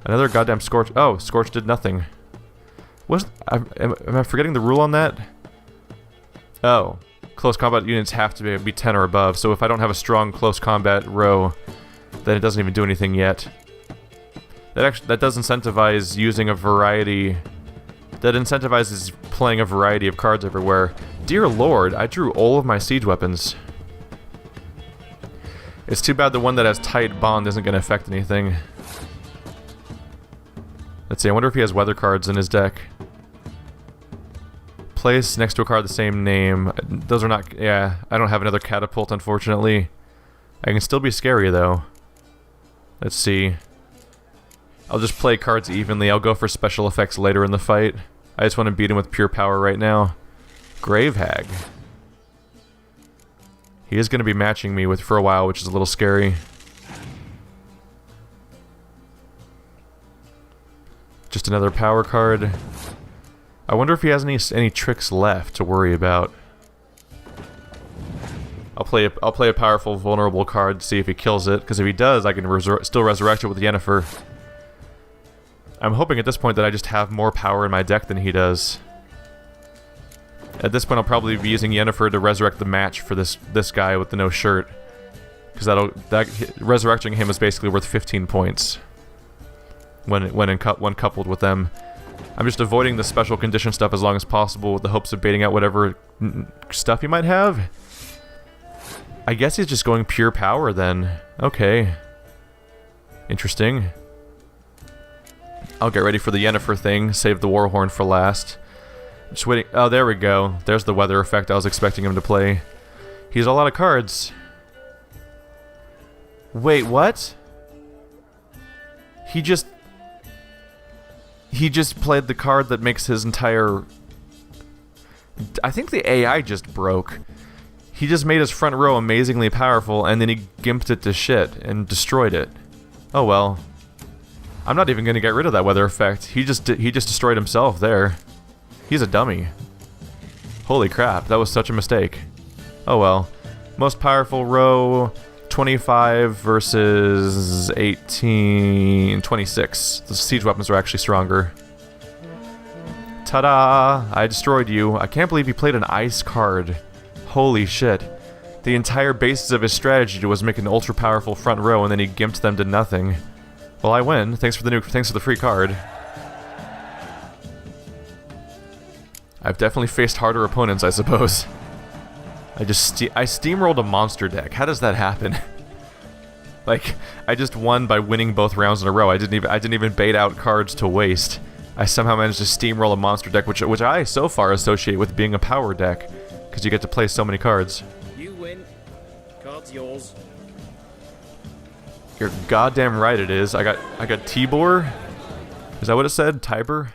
Another goddamn Scorch. Oh, Scorch did nothing. Am I forgetting the rule on that? Oh, close combat units have to be 10 or above, so if I don't have a strong close combat row, then it doesn't even do anything yet. That does incentivize using a variety... That incentivizes playing a variety of cards everywhere. Dear lord, I drew all of my siege weapons. It's too bad the one that has tight bond isn't going to affect anything. Let's see, I wonder if he has weather cards in his deck. Place next to a card the same name. Those are not... Yeah, I don't have another catapult, unfortunately. I can still be scary, though. Let's see. I'll just play cards evenly. I'll go for special effects later in the fight. I just want to beat him with pure power right now. Grave Hag. He is going to be matching me with for a while, which is a little scary. Just another power card. I wonder if he has any tricks left to worry about. I'll play a powerful, vulnerable card to see if he kills it, because if he does, I can still resurrect it with Yennefer. I'm hoping at this point that I just have more power in my deck than he does. At this point, I'll probably be using Yennefer to resurrect the match for this guy with the no shirt, because resurrecting him is basically worth 15 points when coupled with them. I'm just avoiding the special condition stuff as long as possible with the hopes of baiting out whatever stuff he might have. I guess he's just going pure power then. Okay. Interesting. I'll get ready for the Yennefer thing, save the Warhorn for last. Just waiting. Oh, there we go. There's the weather effect I was expecting him to play. He has a lot of cards. Wait, what? He just played the card that makes his entire... I think the AI just broke. He just made his front row amazingly powerful, and then he gimped it to shit and destroyed it. Oh well. I'm not even gonna get rid of that weather effect. He just destroyed himself there. He's a dummy. Holy crap, that was such a mistake. Oh well. Most powerful row, 25 versus 18, 26. The siege weapons are actually stronger. Ta-da! I destroyed you. I can't believe he played an ice card. Holy shit. The entire basis of his strategy was make an ultra powerful front row and then he gimped them to nothing. Well, I win. Thanks for the free card. I've definitely faced harder opponents, I suppose. I steamrolled a monster deck. How does that happen? Like, I just won by winning both rounds in a row. I didn't even bait out cards to waste. I somehow managed to steamroll a monster deck, which I so far associate with being a power deck, because you get to play so many cards.
You win. Card's yours.
You're goddamn right it is. I got Tibor. Is that what it said? Tiber?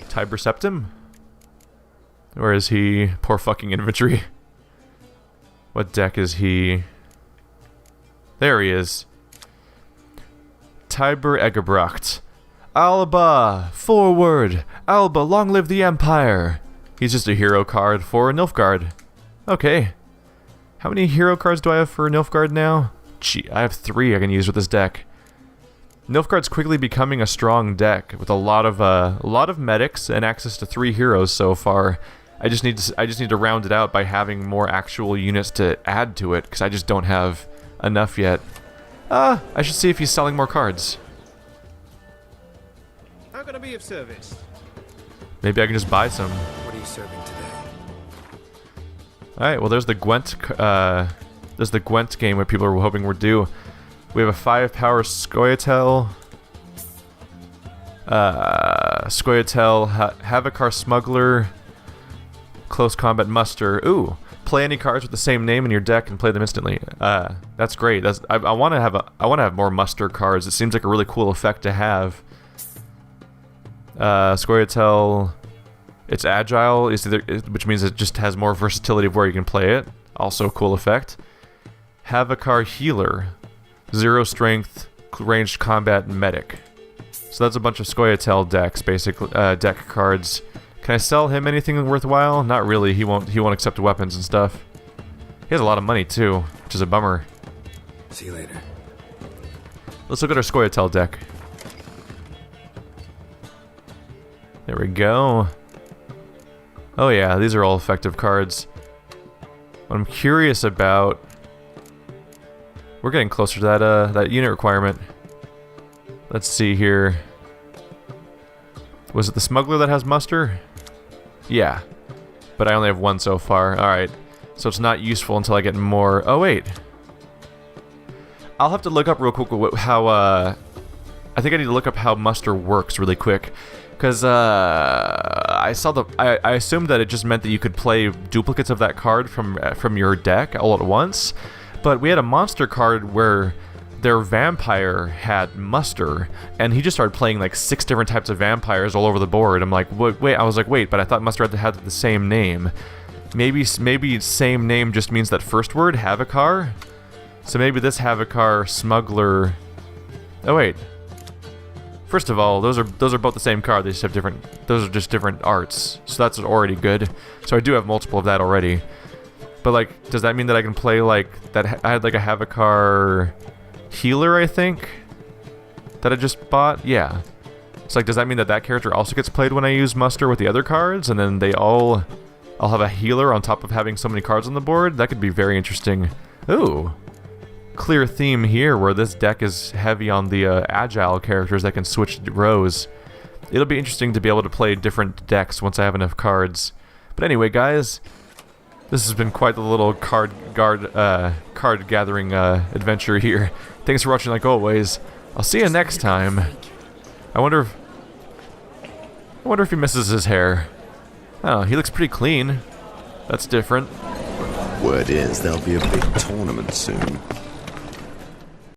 Tiber Septim? Where is he? Poor fucking infantry. What deck is he? There he is. Tiber Egebracht. Alba! Forward! Alba, long live the Empire! He's just a hero card for Nilfgaard. Okay. How many hero cards do I have for Nilfgaard now? Gee, I have 3 I can use with this deck. Nilfgaard's quickly becoming a strong deck with a lot of medics and access to 3 heroes so far. I just need to round it out by having more actual units to add to it, because I just don't have enough yet. I should see if he's selling more cards.
How can I be of service?
Maybe I can just buy some.
What are you serving today?
Alright, well there's the Gwent game where people are hoping we're due. We have a 5-power Scoia'tael, Havokar Smuggler, Close Combat Muster. Ooh, play any cards with the same name in your deck and play them instantly. That's great. I want to have more Muster cards. It seems like a really cool effect to have. Scoia'tael, it's agile, which means it just has more versatility of where you can play it. Also a cool effect. Havokar Healer, 0 strength, ranged combat, medic. So that's a bunch of Scoia'tael decks, basically, deck cards. Can I sell him anything worthwhile? Not really. He won't accept weapons and stuff. He has a lot of money too, which is a bummer.
See you later.
Let's look at our Scoia'tael deck. There we go. Oh yeah, these are all effective cards. What I'm curious about... We're getting closer to that unit requirement. Let's see here. Was it the Smuggler that has Muster? Yeah. But I only have 1 so far. Alright. So it's not useful until I get more... Oh, wait. I'll have to look up real quick how... I think I need to look up how Muster works really quick. Because I saw the... I assumed that it just meant that you could play duplicates of that card from your deck all at once. But we had a monster card where their vampire had muster, and he just started playing like 6 different types of vampires all over the board. I'm like, wait, I was like, wait, but I thought muster had the same name. Maybe same name just means that first word, Havokar? So maybe this Havokar smuggler... Oh wait. First of all, those are both the same card, they just have different... Those are just different arts, so that's already good. So I do have multiple of that already. But like, does that mean that I can play like... that? I had like a Havokar healer, I think? That I just bought? Yeah. It's like, does that mean that that character also gets played when I use muster with the other cards? And then they all... I'll have a healer on top of having so many cards on the board? That could be very interesting. Ooh. Clear theme here where this deck is heavy on the agile characters that can switch rows. It'll be interesting to be able to play different decks once I have enough cards. But anyway, guys, this has been quite the little card gathering adventure here. Thanks for watching like always. I'll see you next time. I wonder if he misses his hair. Oh, he looks pretty clean. That's different.
Word is there'll be a big tournament soon.